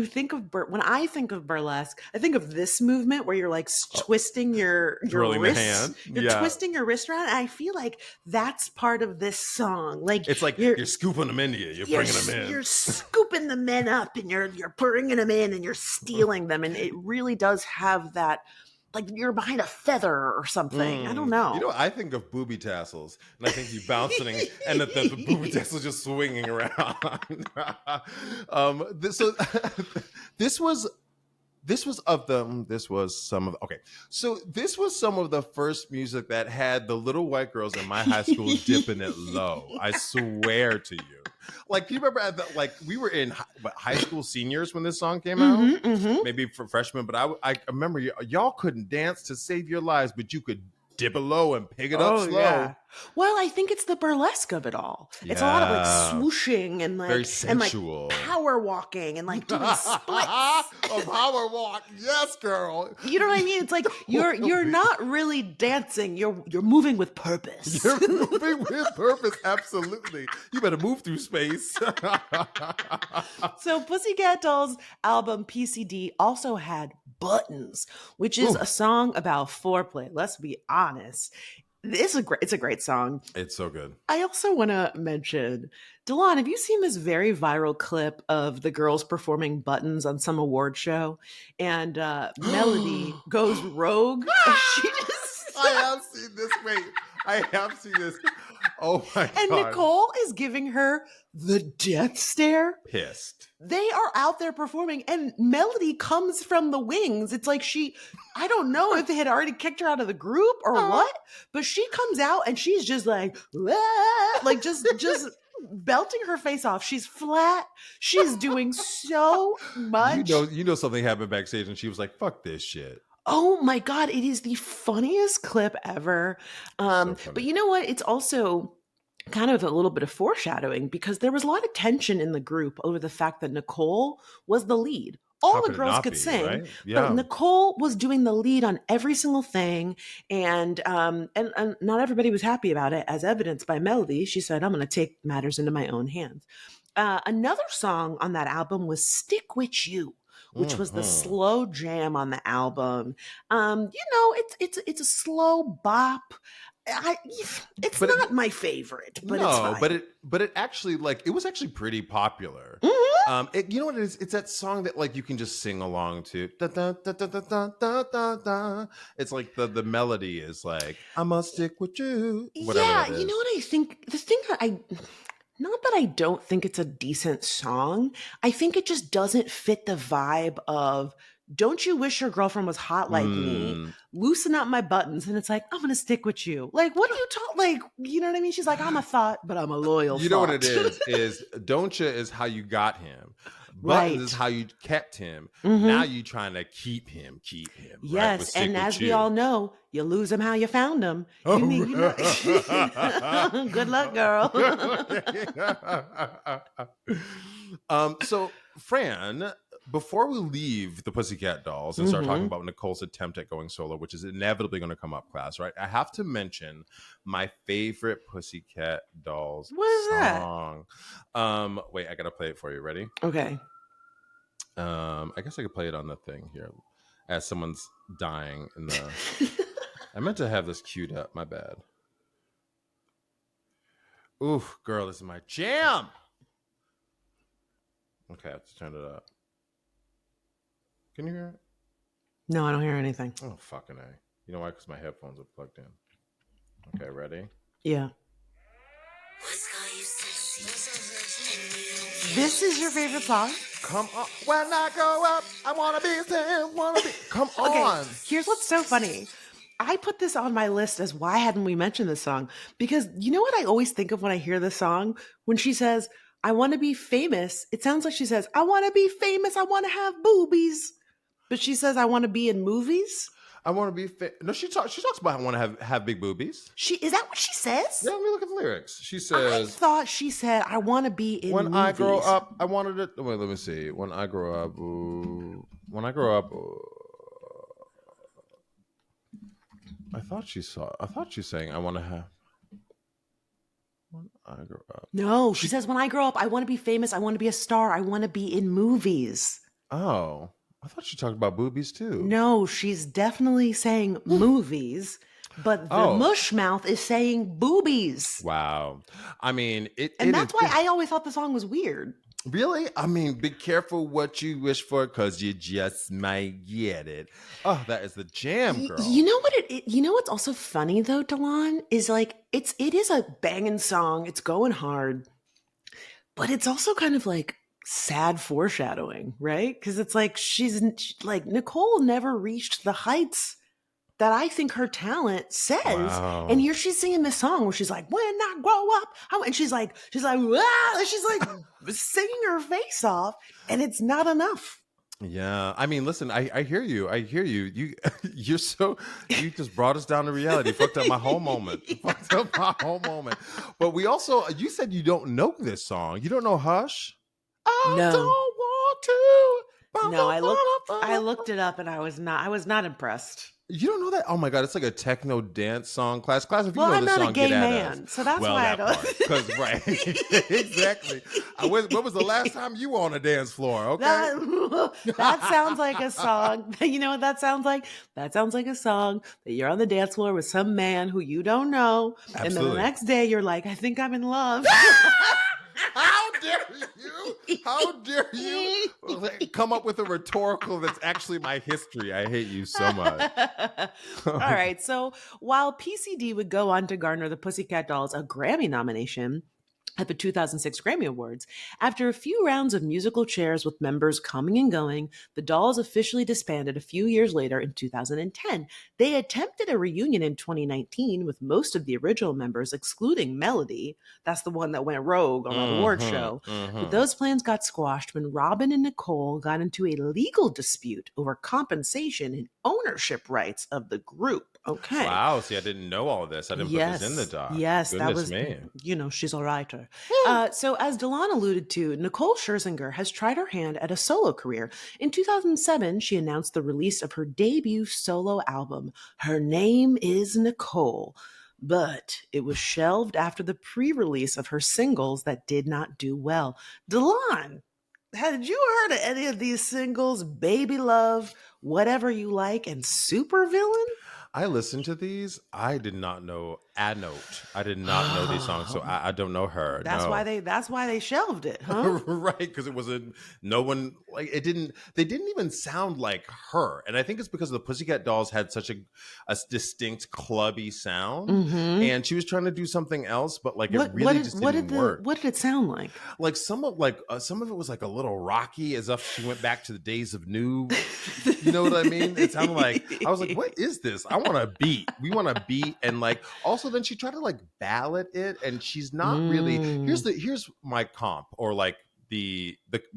I think of burlesque, I think of this movement where you're like twisting your wrist. You're twisting your wrist around. And I feel like that's part of this song. Like it's like you're scooping them into you. You're bringing them in. You're scooping the men up and you're bringing them in and you're stealing them. And it really does have that, like you're behind a feather or something. I don't know. You know, I think of booby tassels, and I think you bouncing, and the booby tassels just swinging around. This was some of the first music that had the little white girls in my high school dipping it low. I swear to you. Like, do you remember we were in high school seniors when this song came out? Maybe for freshmen, but I remember y'all couldn't dance to save your lives, but you could dip it low and pick it up slow. Yeah. Well, I think it's the burlesque of it all. Yeah. It's a lot of like swooshing and like very sensual, and like power walking and like doing splits. A power walk, yes, girl. You know what I mean? It's like you're not really dancing. You're moving with purpose. You're moving with purpose, absolutely. You better move through space. So, Pussycat Dolls' album PCD also had Buttons, which is a song about foreplay. Let's be honest. It's a great song. It's so good. I also want to mention, Delon, have you seen this very viral clip of the girls performing Buttons on some award show? And Melody goes rogue. And she just I have seen this. Wait, I have seen this. Oh my God. And Nicole is giving her the death stare. Pissed. They are out there performing and Melody comes from the wings. It's like I don't know if they had already kicked her out of the group or what, but she comes out and she's just like, like just belting her face off. She's flat. She's doing so much. You know something happened backstage and she was like, fuck this shit. Oh my God, it is the funniest clip ever. But you know what? It's also kind of a little bit of foreshadowing because there was a lot of tension in the group over the fact that Nicole was the lead. All the girls could sing, right? But Nicole was doing the lead on every single thing, and not everybody was happy about it, as evidenced by Melody. She said, "I'm going to take matters into my own hands." Another song on that album was "Stick With You," which was the slow jam on the album. It's a slow bop. It's not my favorite, but it's fine. But it actually it was actually pretty popular. You know what it is? It's that song that like you can just sing along to. Da, da, da, da, da, da, da, da. It's like the melody is like, I must stick with you. Whatever you know what I think? The thing that Not that I don't think it's a decent song. I think it just doesn't fit the vibe of don't you wish your girlfriend was hot like me? Loosen up my buttons. And it's like, I'm going to stick with you. Like, what do you talk? Like, you know what I mean? She's like, I'm a thought, but I'm a loyal You thought. know what it is don't you is how you got him. Buttons is how you kept him. Now you trying to keep him. Yes, right? and as we all know, you lose him how you found him. You need, good luck, girl. So Fran, before we leave the Pussycat Dolls and start talking about Nicole's attempt at going solo, which is inevitably going to come up, class, right? I have to mention my favorite Pussycat Dolls song. Wait, I got to play it for you. Ready? Okay. I guess I could play it on the thing here as someone's dying in the... I meant to have this queued up. My bad. Oof, girl, this is my jam. Okay, I have to turn it up. Can you hear it? No, I don't hear anything. Oh, fucking A. You know why? Because my headphones are plugged in. Okay, ready? Yeah. This is your favorite song? Come on. When I grow up, I want to be still, Come on. Okay, here's what's so funny. I put this on my list as why hadn't we mentioned this song? Because you know what I always think of when I hear this song? When she says, I want to be famous, it sounds like she says, I want to be famous, I want to have boobies. But she says, I want to be in movies. I want to be no, she talks about I want to have big boobies. Is that what she says? Yeah, let me look at the lyrics. She says, I thought she said, I want to be in when movies. I grow up, I wanted it. Wait, let me see. When I grow up, I thought she's saying I want to have. When I grow up. No, she says, when I grow up, I want to be famous. I want to be a star. I want to be in movies. Oh, I thought she talked about boobies too. No, she's definitely saying movies, but the mush mouth is saying boobies. Wow. I mean, that's why I always thought the song was weird. Really? I mean, be careful what you wish for because you just might get it. Oh, that is the jam, girl. You know what you know what's also funny though, Delon, is like it is a banging song. It's going hard. But it's also kind of like sad foreshadowing, right? Because it's like she's like Nicole never reached the heights that I think her talent says. Wow. And here she's singing this song where she's like, when I grow up, and she's like, wow, she's like singing her face off, and it's not enough. Yeah, I mean, listen, I hear you. You just brought us down to reality. Fucked up my whole moment. But we also, you said you don't know this song. You don't know Hush? I don't want to. No, I looked it up and I was not impressed. You don't know that? Oh my God, it's like a techno dance song. Class, if you know I'm this not song, a gay get at man, us. so that's why I don't. Because right, exactly. When was the last time you were on a dance floor? Okay, that sounds like a song. You know what that sounds like? That sounds like a song that you're on the dance floor with some man who you don't know, Absolutely. And then the next day you're like, I think I'm in love. How dare you? How dare you come up with a rhetorical that's actually my history? I hate you so much. All right. So while PCD would go on to garner the Pussycat Dolls a Grammy nomination at the 2006 Grammy Awards, after a few rounds of musical chairs with members coming and going, the Dolls officially disbanded a few years later in 2010. They attempted a reunion in 2019 with most of the original members, excluding Melody. That's the one that went rogue on that award show. But those plans got squashed when Robin and Nicole got into a legal dispute over compensation and ownership rights of the group. Okay. Wow. See, I didn't know all of this. I didn't put this in the doc. Yes, Goodness that was me. You know, she's a writer. So as Delon alluded to, Nicole Scherzinger has tried her hand at a solo career. In 2007, she announced the release of her debut solo album. Her name is Nicole, but it was shelved after the pre-release of her singles that did not do well. Delon, had you heard of any of these singles? Baby Love, Whatever You Like, and Supervillain? I listened to these. I did not know A note. I did not know these songs, so I don't know her. That's no. why they shelved it, huh? Right, because it wasn't no one like it didn't they didn't even sound like her. And I think it's because the Pussycat Dolls had such a distinct clubby sound, Mm-hmm. and she was trying to do something else, but like it really just didn't work. What did it sound like? Like some of it was like a little rocky, as if she went back to the days of new. You know what I mean? It sounded like I was like, "What is this? I want a beat. We want a beat." And like also, then she tried to like ballad it, and she's not really. Here's my comp, or like the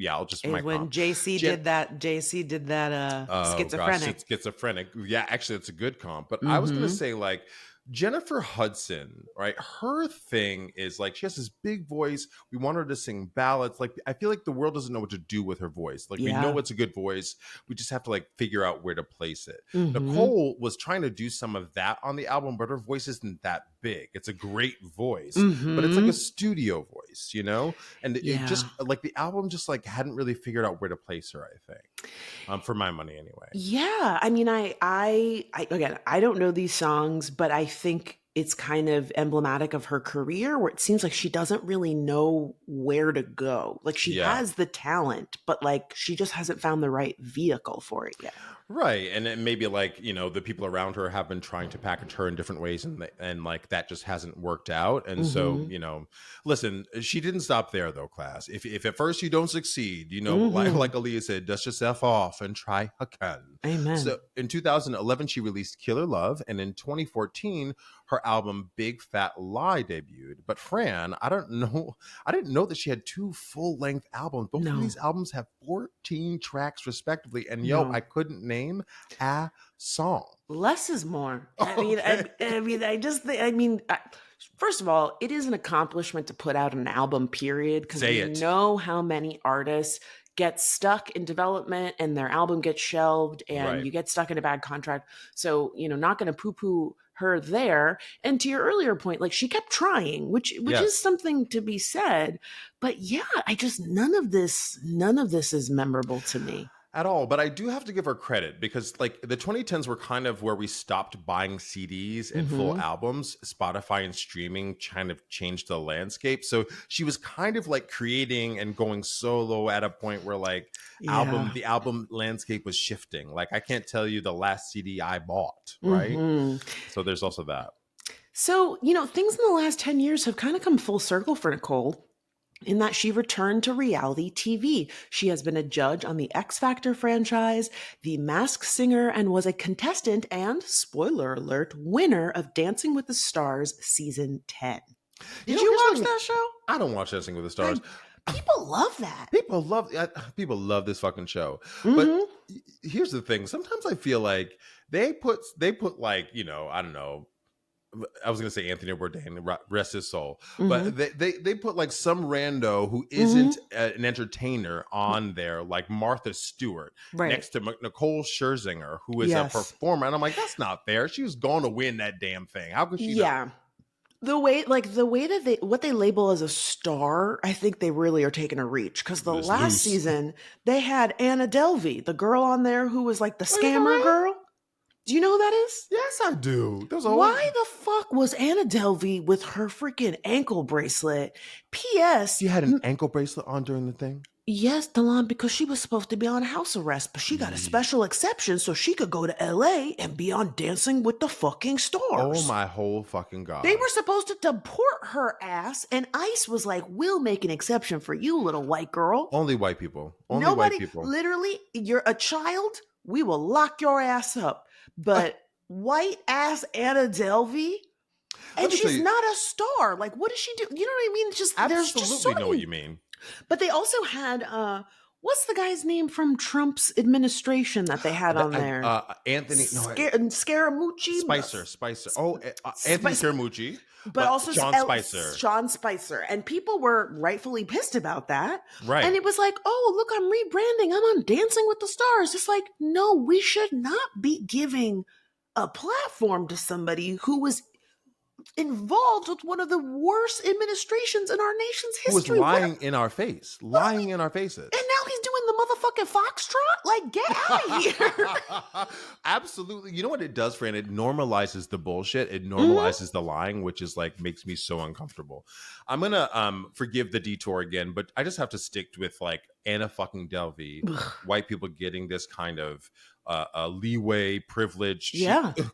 I'll just my when comp. JC did that schizophrenic. Gosh, schizophrenic. Yeah, actually, it's a good comp. But I was gonna say like Jennifer Hudson, right? Her thing is like she has this big voice. We want her to sing ballads. Like I feel like the world doesn't know what to do with her voice. Like we know it's a good voice. We just have to like figure out where to place it. Nicole was trying to do some of that on the album, but her voice isn't that big. It's a great voice, but it's like a studio voice, you know? And it just like the album just like hadn't really figured out where to place her, I think. For my money anyway. Yeah. I mean, I again, I don't know these songs, but I think it's kind of emblematic of her career where it seems like she doesn't really know where to go. Like she has the talent, but like she just hasn't found the right vehicle for it yet. Right. And it maybe like, you know, the people around her have been trying to package her in different ways and like that just hasn't worked out. And so, you know, listen, she didn't stop there though, class. If at first you don't succeed, you know, like Aaliyah said, dust yourself off and try again. Amen. So in 2011, she released Killer Love. And in 2014, her album Big Fat Lie debuted. But Fran, I didn't know that she had 2 full-length albums. Both of these albums have 14 tracks respectively. And I couldn't name a song. Less is more. I mean, first of all, it is an accomplishment to put out an album, period. Because we know how many artists get stuck in development and their album gets shelved and you get stuck in a bad contract. So, you know, not going to poo-poo her there. And to your earlier point, like she kept trying, which is something to be said. But yeah, none of this is memorable to me. At all. But I do have to give her credit because like the 2010s were kind of where we stopped buying CDs and full albums. Spotify and streaming kind of changed the landscape. So she was kind of like creating and going solo at a point where like the album landscape was shifting. Like I can't tell you the last CD I bought, right? So there's also that. So, you know, things in the last 10 years have kind of come full circle for Nicole, in that she returned to reality TV. She has been a judge on the X Factor franchise, The Masked Singer, and was a contestant and, spoiler alert, winner of Dancing with the Stars Season 10. Did you watch that show? I don't watch Dancing with the Stars. People love that. People love this fucking show. But here's the thing. Sometimes I feel like they put like, you know, I don't know, I was going to say Anthony Bourdain, rest his soul. But they put like some rando who isn't an entertainer on there, like Martha Stewart, next to Nicole Scherzinger, who is a performer. And I'm like, that's not fair. She was going to win that damn thing. How could she not? The way that what they label as a star, I think they really are taking a reach. Because the last season, they had Anna Delvey, the girl on there who was like the scammer girl. Do you know who that is? Yes, I do. Why the fuck was Anna Delvey with her freaking ankle bracelet? P.S. You had an ankle bracelet on during the thing? Yes, Delon, because she was supposed to be on house arrest, but she got a special exception so she could go to L.A. and be on Dancing with the fucking Stars. Oh my whole fucking God. They were supposed to deport her ass, and ICE was like, we'll make an exception for you, little white girl. Only white people. White people. Literally, you're a child, we will lock your ass up. But white ass Anna Delvey, and she's not a star. Like, what does she do? You know what I mean? Just absolutely know what you mean. But they also had what's the guy's name from Trump's administration that they had on there? Anthony Scaramucci. Spicer. Oh, Anthony Scaramucci. But also Sean Spicer. And people were rightfully pissed about that. Right. And it was like, oh, look, I'm rebranding. I'm on Dancing with the Stars. It's like, no, we should not be giving a platform to somebody who was involved with one of the worst administrations in our nation's history. Who was lying in our face, lying in our faces. And now he's doing the motherfucking foxtrot? Like, get out of here. Absolutely. You know what it does, Fran? It normalizes the bullshit. It normalizes the lying, which is like makes me so uncomfortable. I'm going to forgive the detour again, but I just have to stick with like Anna fucking Delvey, white people getting this kind of leeway, privilege.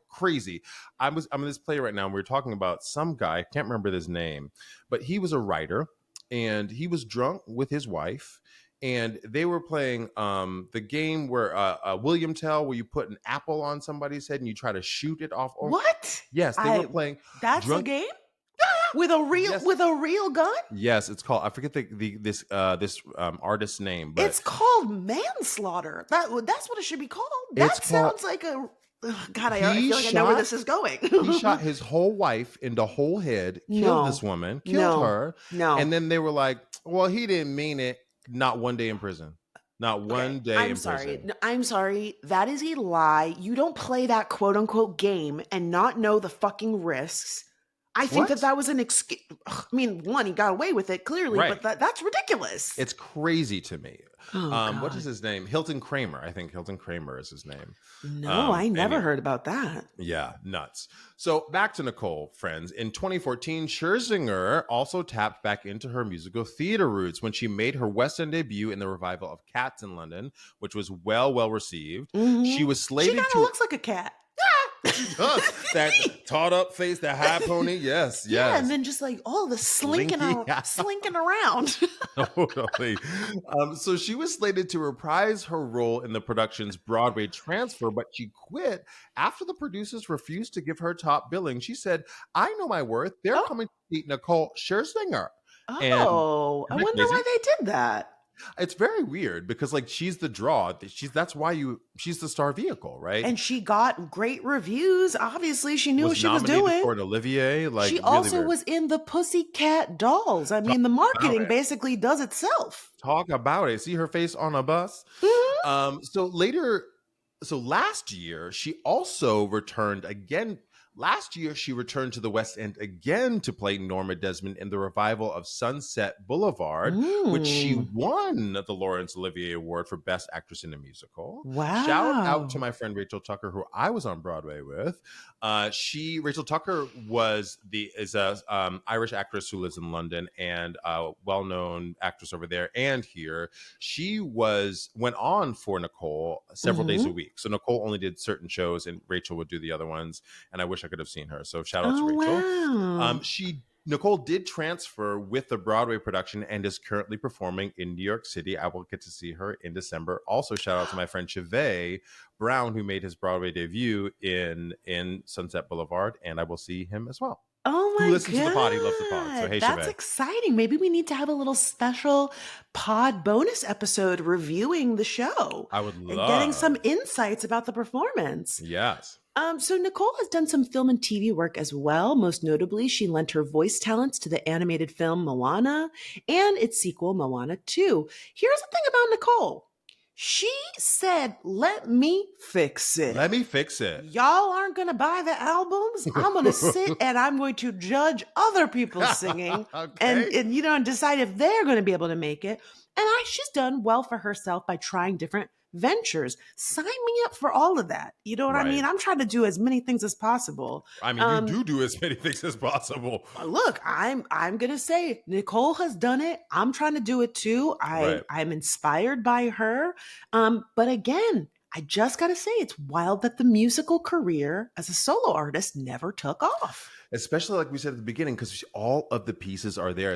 Crazy. I'm in this play right now. And we're talking about some guy. I can't remember his name, but he was a writer and he was drunk with his wife. And they were playing the game where William Tell, where you put an apple on somebody's head and you try to shoot it off. What? Yes, they were playing. That's a game with a real gun. Yes, it's called. I forget this artist's name, but it's called manslaughter. That's what it should be called. That sounds like a. God, I feel like I know where this is going. He shot his whole wife in the whole head, killed this woman, killed her. And then they were like, well, he didn't mean it. Not one day in prison. Not one day in prison. I'm sorry. That is a lie. You don't play that quote unquote game and not know the fucking risks. I think that was an excuse. I mean, one, he got away with it clearly, but that's ridiculous. It's crazy to me. What is his name? Hilton Kramer. I think Hilton Kramer is his name. No, I never heard about that. Yeah, nuts. So back to Nicole, friends. In 2014, Scherzinger also tapped back into her musical theater roots when she made her West End debut in the revival of Cats in London, which was well received. She was slated She kind of looks like a cat. She does. That taut up face, that high pony. Yes. Yeah, and then just like all the slinking around. Totally. So she was slated to reprise her role in the production's Broadway transfer, but she quit after the producers refused to give her top billing. She said, I know my worth. They're coming to beat Nicole Scherzinger. Oh, I wonder why they did that. It's very weird because like she's the draw. She's the star vehicle, right? And she got great reviews. Obviously, she knew what she was doing. For an Olivier, like she also was in the Pussycat Dolls. I mean, the marketing basically does itself. Talk about it. See her face on a bus. So last year she also returned again. Last year, she returned to the West End again to play Norma Desmond in the revival of Sunset Boulevard, which she won the Laurence Olivier Award for Best Actress in a Musical. Wow. Shout out to my friend Rachel Tucker, who I was on Broadway with. Rachel Tucker is a Irish actress who lives in London and a well-known actress over there and here. She went on for Nicole several days a week. So Nicole only did certain shows and Rachel would do the other ones. And I wish I could have seen her. So shout out to Rachel. Wow. Nicole did transfer with the Broadway production and is currently performing in New York City. I will get to see her in December. Also, shout out to my friend Chevy Brown, who made his Broadway debut in Sunset Boulevard, and I will see him as well. Oh my God. Who listens to the pod, he loves the pod. So hey, that's Chevy. exciting. Maybe we need to have a little special pod bonus episode reviewing the show. I would love. And getting some insights about the performance. Yes. So Nicole has done some film and TV work as well. Most notably, she lent her voice talents to the animated film Moana and its sequel, Moana 2. Here's the thing about Nicole. She said, let me fix it. Let me fix it. Y'all aren't going to buy the albums. I'm going to sit and I'm going to judge other people singing and decide if they're going to be able to make it. And she's done well for herself by trying different ventures. Sign me up for all of that. You know what I mean? I'm trying to do as many things as possible. I mean, you do as many things as possible. Look, I'm gonna say Nicole has done it. I'm trying to do it too. I'm inspired by her. But again, I just gotta say it's wild that the musical career as a solo artist never took off. Especially like we said at the beginning, because all of the pieces are there.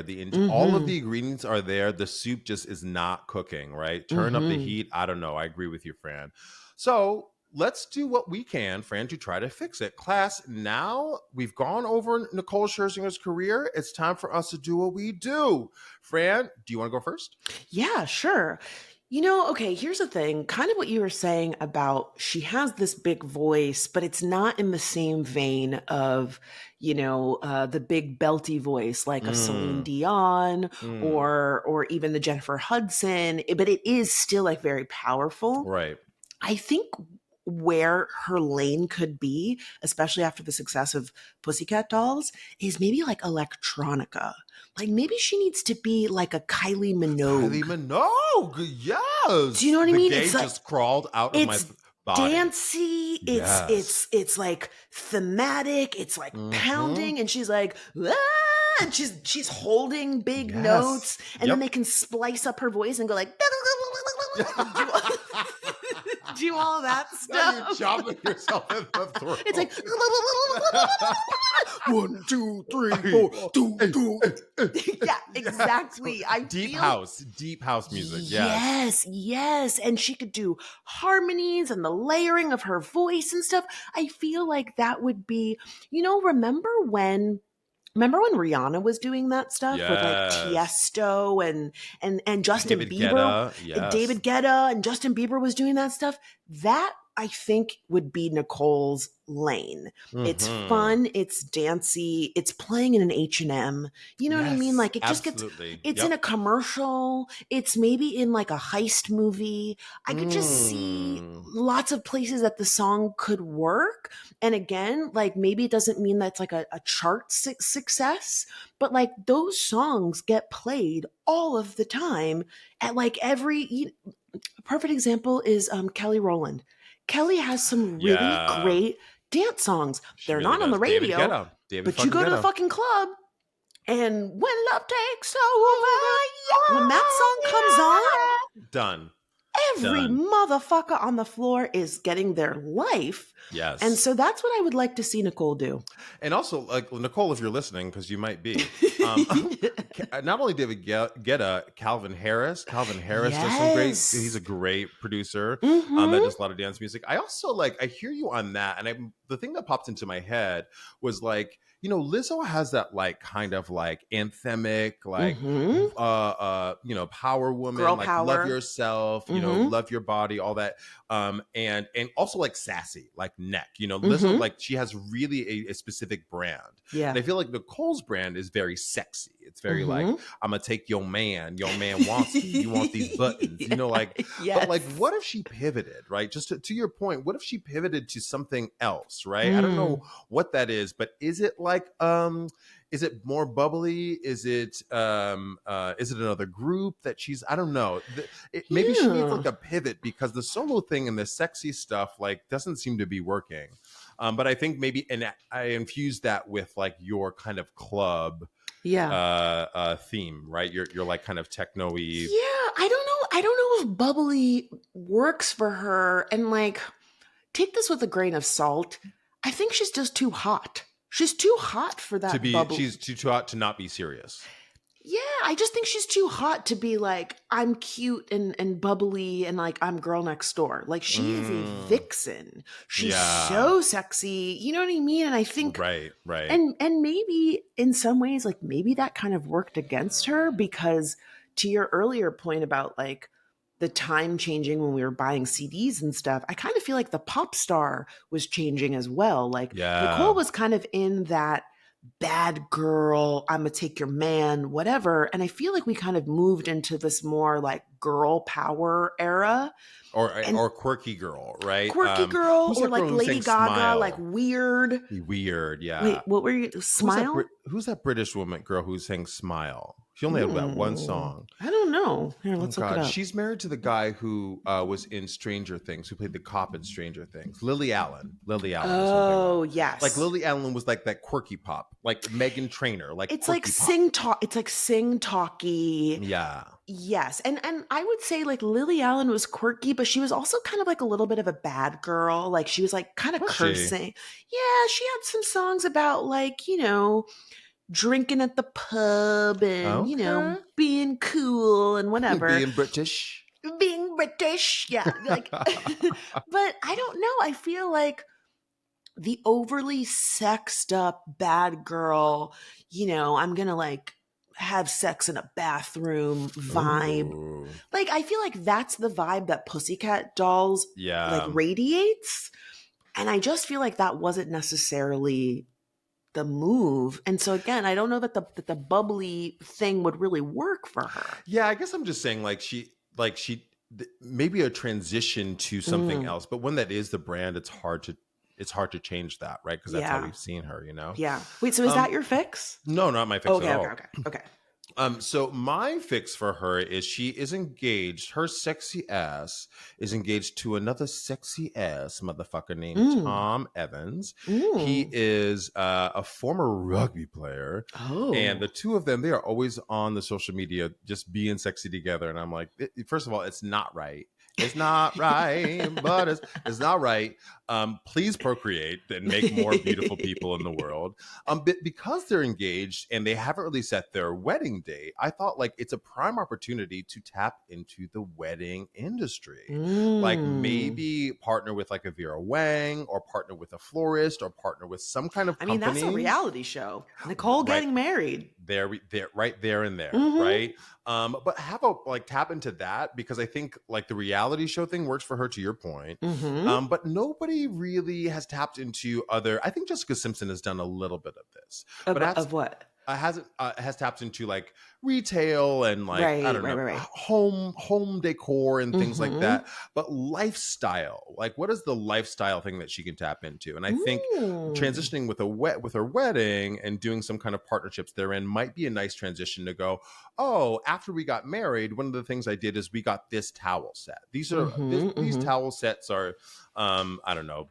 All of the ingredients are there. The soup just is not cooking, right? Turn up the heat. I don't know. I agree with you, Fran. So let's do what we can, Fran, to try to fix it. Class, now we've gone over Nicole Scherzinger's career. It's time for us to do what we do. Fran, do you want to go first? Yeah, sure. Okay, here's the thing, kind of what you were saying about she has this big voice, but it's not in the same vein of, the big belty voice like a Celine Dion or even the Jennifer Hudson, but it is still like very powerful. Right. I think where her lane could be, especially after the success of Pussycat Dolls, is maybe like electronica. Like maybe she needs to be like a Kylie Minogue. Kylie Minogue, yes. Do you know what I mean? The gay It's like, just crawled out of my body. Dancey, it's like thematic, it's like pounding, and she's like, ah! And she's holding big notes, and then they can splice up her voice and go like do all that stuff. Now you're chopping yourself in the throat. It's like 1, 2, 3, 4, 2. Yeah, exactly. Deep house music. Yes. And she could do harmonies and the layering of her voice and stuff. I feel like that would be, remember when Rihanna was doing that stuff with like Tiesto and Justin Bieber? David Guetta and Justin Bieber was doing that stuff. That I think would be Nicole's lane. It's fun, it's dancey, it's playing in an H&M. You know what I mean? Like it just gets, it's in a commercial, it's maybe in like a heist movie. I could just see lots of places that the song could work. And again, like maybe it doesn't mean that's like a chart success, but like those songs get played all of the time at like every, a perfect example is Kelly Rowland. Kelly has some really great dance songs. They're not on the radio, but you go to the fucking club, and when love takes over, when that song comes on, done. Every motherfucker on the floor is getting their life. Yes. And so that's what I would like to see Nicole do. And also, like, Nicole, if you're listening, because you might be, not only did we get a Calvin Harris. Calvin Harris does some great, he's a great producer that does a lot of dance music. I also, I hear you on that. And the thing that popped into my head was like, Lizzo has that kind of anthemic, power woman, girl power. Love yourself, love your body, all that. And also sassy, neck, Lizzo, she has really a specific brand. Yeah. And I feel like Nicole's brand is very sexy. It's very I'm gonna take your man wants you want these buttons, but what if she pivoted, right? Just to your point, what if she pivoted to something else, right? I don't know what that is, but is it is it more bubbly? Is it another group that she's, I don't know. Maybe she needs a pivot, because the solo thing and the sexy stuff doesn't seem to be working. But I think maybe, and I infused that with your kind of club theme, right? You're kind of techno-y. Yeah, I don't know if bubbly works for her. And take this with a grain of salt. I think she's just too hot. She's too hot for that bubble. She's too hot to not be serious. Yeah, I just think she's too hot to be I'm cute and bubbly and I'm girl next door. She is a vixen. She's so sexy. You know what I mean? And I think right. And maybe in some ways, maybe that kind of worked against her, because to your earlier point about the time changing when we were buying CDs and stuff, I kind of feel like the pop star was changing as well. Nicole was kind of in that bad girl, I'm gonna take your man, whatever. And I feel like we kind of moved into this more girl power era. Or quirky girl, right? Quirky girl, or Lady Gaga, Smile? Weird, yeah. Wait, what were you? Smile? Who's that British woman girl who sang Smile? She only had that one song. I don't know. Here, let's look it up. She's married to the guy who was in Stranger Things, who played the cop in Stranger Things. Lily Allen. Oh, yes. Lily Allen was that quirky pop, Meghan Trainor. It's sing talk. It's sing talky. Yeah. Yes. And I would say Lily Allen was quirky, but she was also kind of a little bit of a bad girl. She was kind of cursing. Yeah, she had some songs about drinking at the pub and being cool and whatever. Being British. Yeah. But I don't know. I feel the overly sexed up bad girl, I'm gonna have sex in a bathroom vibe. Ooh. I feel that's the vibe that Pussycat Dolls radiates. And I just feel that wasn't necessarily the move. And so again, I don't know that the bubbly thing would really work for her. Yeah, I guess I'm just saying she maybe a transition to something else, but when that is the brand, it's hard to change that, right? Because that's how we've seen her, you know. Yeah. Wait, so is that your fix? No, not my fix at all. Okay. So my fix for her is she is engaged. Her sexy ass is engaged to another sexy ass motherfucker named Tom Evans. He is a former rugby player. And the two of them, they are always on the social media just being sexy together. And I'm like, first of all, it's not right. It's not right, but it's not right. Please procreate and make more beautiful people in the world. But because they're engaged and they haven't really set their wedding date, I thought like it's a prime opportunity to tap into the wedding industry. Like maybe partner with like a Vera Wang, or partner with a florist, or partner with some kind of company. I mean, that's a reality show. Nicole getting married. Right there and there, right? But have a tap into that, because I think like the reality show thing works for her, to your point. But nobody really has tapped into other. I think Jessica Simpson has done a little bit of this, Of what? Has tapped into like retail and like I don't know, home decor and things like that. But lifestyle, like what is the lifestyle thing that she can tap into? And I think transitioning with her wedding and doing some kind of partnerships therein might be a nice transition to go, oh, after we got married, one of the things I did is we got this towel set. These are these towel sets are I don't know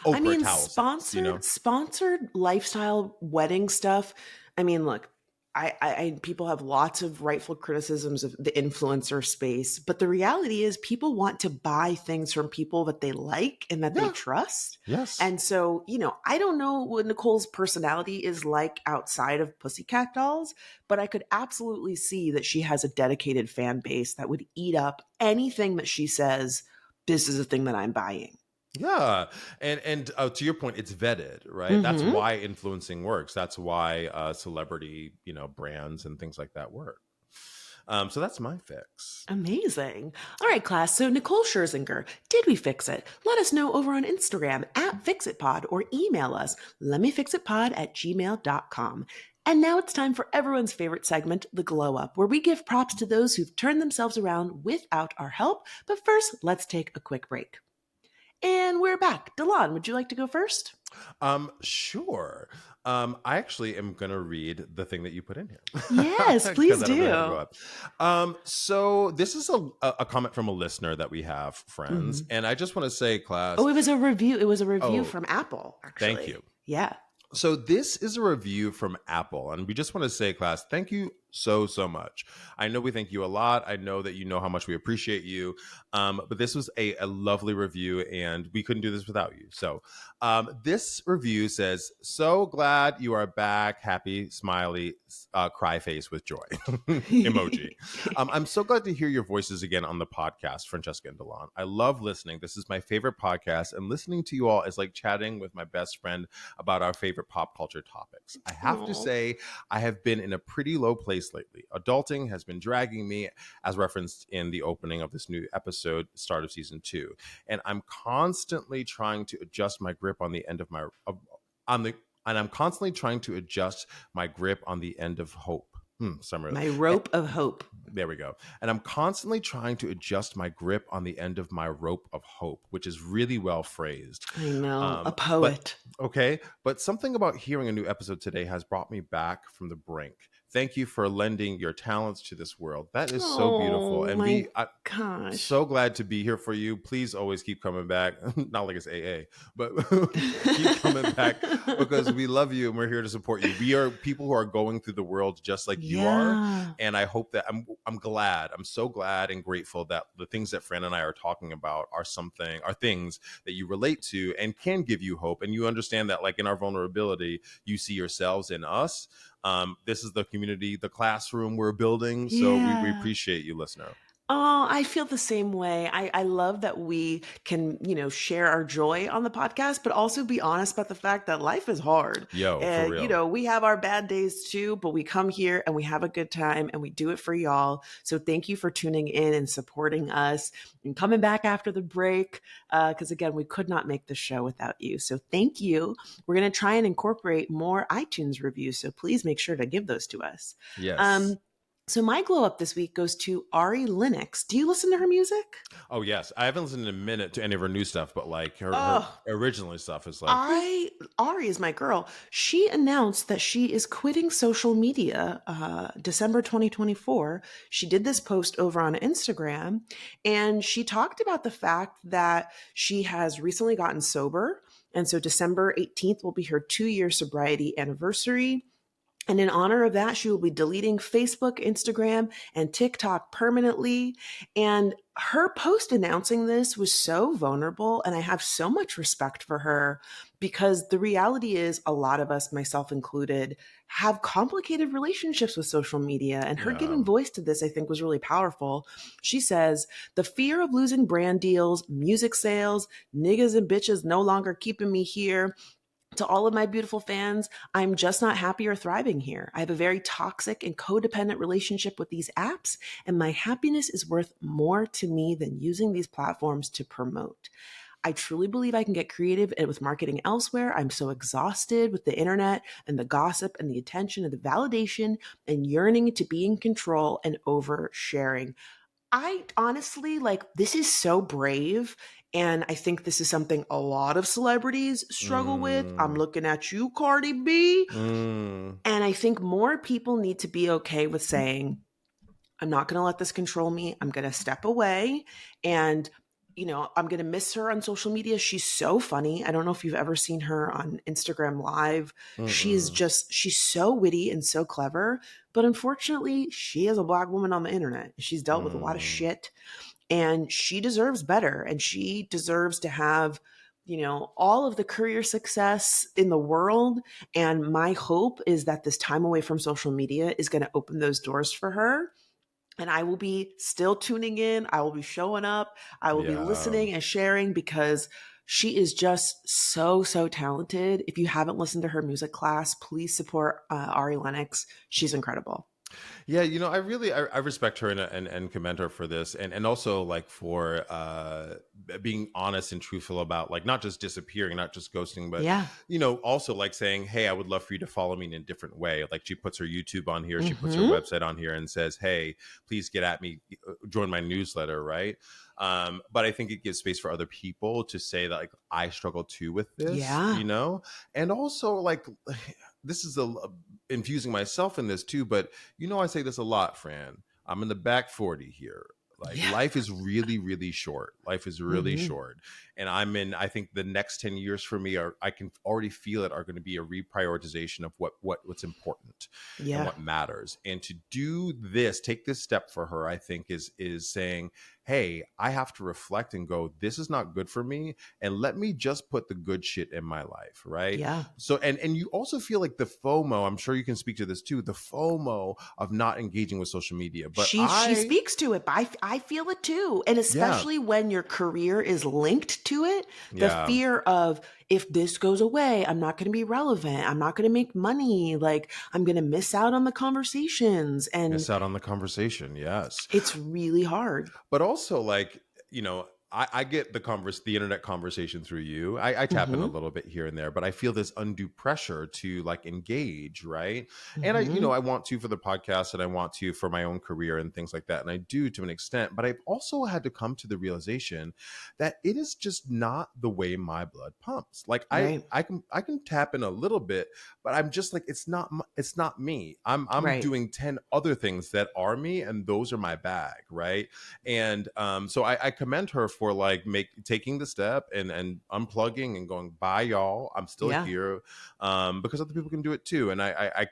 Oprah towel sets, you know? Sponsored lifestyle wedding stuff. I mean, look, I people have lots of rightful criticisms of the influencer space, but the reality is people want to buy things from people that they like and that they trust. Yes. And so, you know, I don't know what Nicole's personality is like outside of Pussycat Dolls, but I could absolutely see that she has a dedicated fan base that would eat up anything that she says, this is a thing that I'm buying. Yeah. And to your point, it's vetted, right? That's why influencing works. That's why celebrity, you know, brands and things like that work. So that's my fix. Amazing. All right, class. So Nicole Scherzinger, did we fix it? Let us know over on Instagram @FixItPod or email us lemmefixitpod@gmail.com. And now it's time for everyone's favorite segment, the Glow Up, where we give props to those who've turned themselves around without our help. But first, let's take a quick break. And we're back. Delon, would you like to go first? Sure. I actually am going to read the thing that you put in here. Yes, please do. So this is a comment from a listener that we have, friends. And I just want to say, class. Oh, it was a review. It was a review from Apple, actually. Thank you. Yeah. So this is a review from Apple, and we just want to say, class, thank you so much. I know we thank you a lot. I know that you know how much we appreciate you. But this was a lovely review, and we couldn't do this without you. So this review says, so glad you are back. Happy, smiley, cry face with joy emoji. I'm so glad to hear your voices again on the podcast, Francesca and Delon. I love listening. This is my favorite podcast, and listening to you all is like chatting with my best friend about our favorite pop culture topics. I have to say, I have been in a pretty low place lately. Adulting has been dragging me, as referenced in the opening of this new episode, start of season 2, and I'm constantly trying to adjust my grip on the end of I'm constantly trying to adjust my grip on the end of hope. My rope of hope. There we go. And I'm constantly trying to adjust my grip on the end of my rope of hope, which is really well phrased. I know, a poet. But something about hearing a new episode today has brought me back from the brink. Thank you for lending your talents to this world. That is so beautiful. And I'm so glad to be here for you. Please always keep coming back. Not like it's AA, but keep coming back, because we love you and we're here to support you. We are people who are going through the world just like you are. And I hope that I'm so glad and grateful that the things that Fran and I are talking about are things that you relate to and can give you hope. And you understand that, like, in our vulnerability, you see yourselves in us. This is the community, the classroom we're building. So we appreciate you, listener. Oh, I feel the same way. I love that we can, share our joy on the podcast, but also be honest about the fact that life is hard. For real. We have our bad days too, but we come here and we have a good time and we do it for y'all. So thank you for tuning in and supporting us and coming back after the break. Because again, we could not make the show without you. So thank you. We're going to try and incorporate more iTunes reviews. So please make sure to give those to us. Yes. So my glow up this week goes to Ari Lennox. Do you listen to her music? Oh yes, I haven't listened in a minute to any of her new stuff, but like her Oh, original stuff is like Ari is my girl. She announced that she is quitting social media December 2024. She did this post over on Instagram, and she talked about the fact that she has recently gotten sober. And so December 18th will be her 2-year sobriety anniversary. And in honor of that, she will be deleting Facebook, Instagram, and TikTok permanently. And her post announcing this was so vulnerable. And I have so much respect for her because the reality is, a lot of us, myself included, have complicated relationships with social media. And her yeah. giving voice to this, I think, was really powerful. She says, the fear of losing brand deals, music sales, niggas and bitches no longer keeping me here. To all of my beautiful fans, I'm just not happy or thriving here. I have a very toxic and codependent relationship with these apps, and my happiness is worth more to me than using these platforms to promote. I truly believe I can get creative with marketing elsewhere. I'm so exhausted with the internet and the gossip and the attention and the validation and yearning to be in control and oversharing. I honestly this is so brave. And I think this is something a lot of celebrities struggle with. I'm Mm, looking at you, Cardi B. mm, And I think more people need to be okay with saying, I'm not going to let this control me. I'm going to step away. And, I'm going to miss her on social media. She's so funny. I don't know if you've ever seen her on Instagram Live. mm-mm. She's so witty and so clever. But unfortunately, she is a Black woman on the internet. She's dealt with a lot of Mm. shit, and she deserves better. And she deserves to have, all of the career success in the world. And my hope is that this time away from social media is going to open those doors for her, and I will be still tuning in. I will be showing up. I will be Yeah. listening and sharing because she is just so, so talented. If you haven't listened to her music class, please support Ari Lennox. She's incredible. Yeah, I respect her and commend her for this, and also like for being honest and truthful about like not just disappearing, not just ghosting, but Yeah. also like saying, hey, I would love for you to follow me in a different way. Like she puts her YouTube on here, she puts her Mm-hmm. website on here, and says, hey, please get at me, join my newsletter, right? But I think it gives space for other people to say that like I struggle too with this, Yeah. and also like this is infusing myself in this too, but I say this a lot, Fran. I'm in the back 40 here. Like Yeah. life is really, really short. Life is really Mm-hmm. short. And I think the next 10 years for me I can already feel it, are going to be a reprioritization of what's important and Yeah. what matters. And to do this, take this step for her, I think is saying, hey, I have to reflect and go, this is not good for me. And let me just put the good shit in my life. Right. Yeah. So, and you also feel like the FOMO, I'm sure you can speak to this too, the FOMO of not engaging with social media. But She speaks to it, but I feel it too. And yeah, especially when your career is linked to it, the yeah, fear of, if this goes away, I'm not going to be relevant. I'm not going to make money. Like, I'm going to miss out on the conversations. And miss out on the conversation. Yes. it's really hard. But also like, I get the internet conversation through you. I tap in a Mm-hmm. little bit here and there, but I feel this undue pressure to like engage, right? And Mm-hmm. I want to for the podcast, and I want to for my own career and things like that. And I do to an extent, but I've also had to come to the realization that it is just not the way my blood pumps. Like Right. I can tap in a little bit, but I'm just like, it's not me. I'm Right. doing 10 other things that are me, and those are my bag, right? And so I commend her for like taking the step and unplugging and going, bye y'all, I'm still Yeah. here, because other people can do it too. And I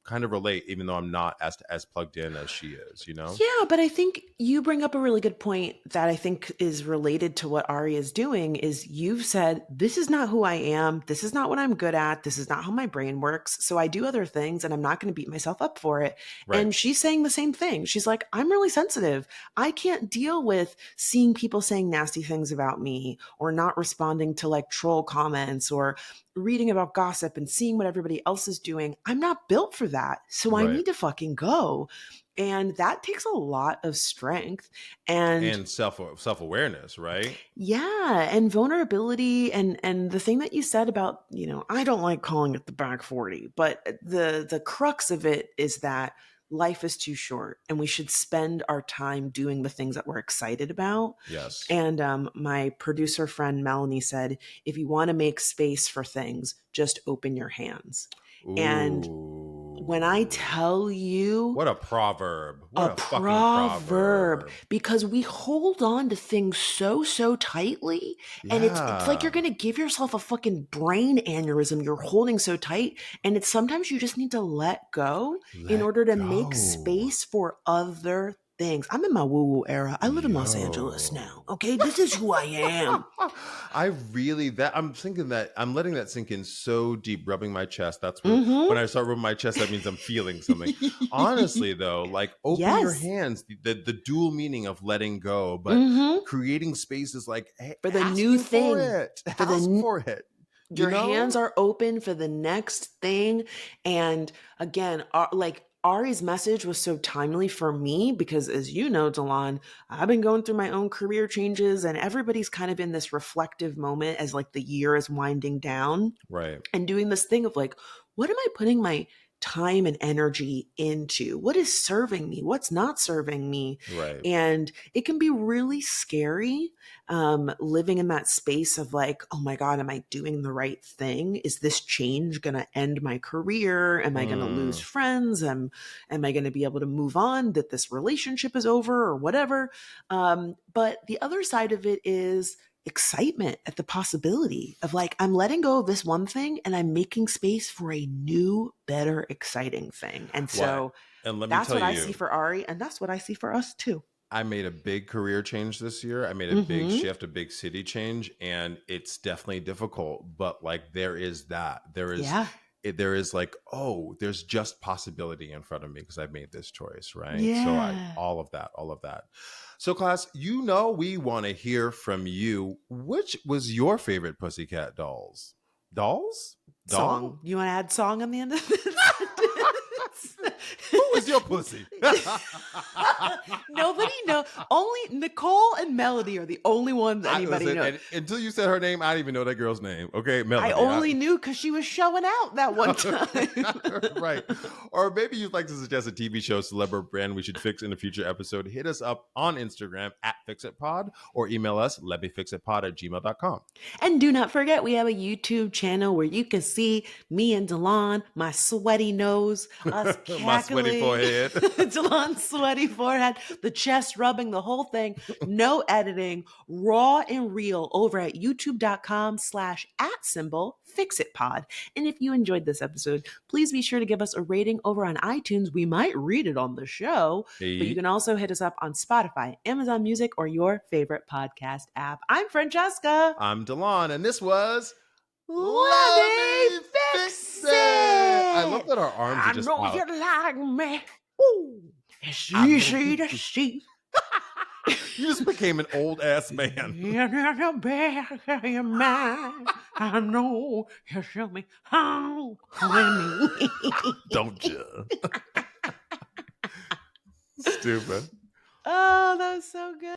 kind of relate, even though I'm not as plugged in as she is. Yeah, but I think you bring up a really good point that I think is related to what Ari is doing. Is you've said, this is not who I am. This is not what I'm good at. This is not how my brain works. So I do other things and I'm not going to beat myself up for it. Right. And she's saying the same thing. She's like, I'm really sensitive. I can't deal with seeing people saying nasty things about me or not responding to like troll comments or reading about gossip and seeing what everybody else is doing. I'm not built for that. So I Right. need to fucking go. And that takes a lot of strength and And self-awareness, right? yeah, and vulnerability. And the thing that you said about, I don't like calling it the back 40, but the crux of it is that life is too short and we should spend our time doing the things that we're excited about. Yes. And my producer friend Melanie said, if you want to make space for things, just open your hands. Ooh. And when I tell you, what a proverb. What a fucking proverb. Because we hold on to things so tightly. And it's like you're going to give yourself a fucking brain aneurysm. You're holding so tight. And it's sometimes you just need to let go in order to make space for other things. I'm in my woo-woo era. I live in Los Angeles now. Okay, this is who I am. I'm thinking that I'm letting that sink in so deep, rubbing my chest. That's when I start rubbing my chest, that means I'm feeling something. Honestly, though, like open your hands, the dual meaning of letting go, but creating space is like, hey, for the new thing. For it. Your hands are open for the next thing. And again, Ari's message was so timely for me because, as you know, Delon, I've been going through my own career changes and everybody's kind of in this reflective moment as like the year is winding down. Right. And doing this thing of like, what am I putting my time and energy into? What is serving me? What's not serving me? Right. And it can be really scary living in that space of like, oh my God, am I doing the right thing? Is this change going to end my career? Am I going to lose friends? Am I going to be able to move on? That this relationship is over or whatever? But the other side of it is excitement at the possibility of like, I'm letting go of this one thing and I'm making space for a new, better, exciting thing. And so that's what I see for Ari. And that's what I see for us too. I made a big career change this year. I made a big shift, a big city change, and it's definitely difficult, but like there is like, oh, there's just possibility in front of me because I've made this choice, right? Yeah. So all of that. So class, we want to hear from you. Which was your favorite Pussycat Dolls? Song. You want to add song on the end of this? Who was your pussy? Nobody knows. Only Nicole and Melody are the only ones anybody knows. Until you said her name, I didn't even know that girl's name. Okay, Melody. I only knew because she was showing out that one time. Right. Or maybe you'd like to suggest a TV show, celeb brand we should fix in a future episode. Hit us up on Instagram @FixItPod or email us lemmefixitpod@gmail.com. And do not forget, we have a YouTube channel where you can see me and Delon, my sweaty nose, us cackling. My sweaty forehead. Delon's sweaty forehead, the chest rubbing, the whole thing. No editing, raw and real over at youtube.com/@FixItPod. And if you enjoyed this episode, please be sure to give us a rating over on iTunes. We might read it on the show, but you can also hit us up on Spotify, Amazon Music, or your favorite podcast app. I'm Francesca. I'm Delon, and this was Lemme Fix It. I love that our arms are just I know out. you like me. Ooh, it's easy to see. You just became an old ass man. In the back of your mind, I know you show me how. Don't you? Stupid. Oh, that was so good.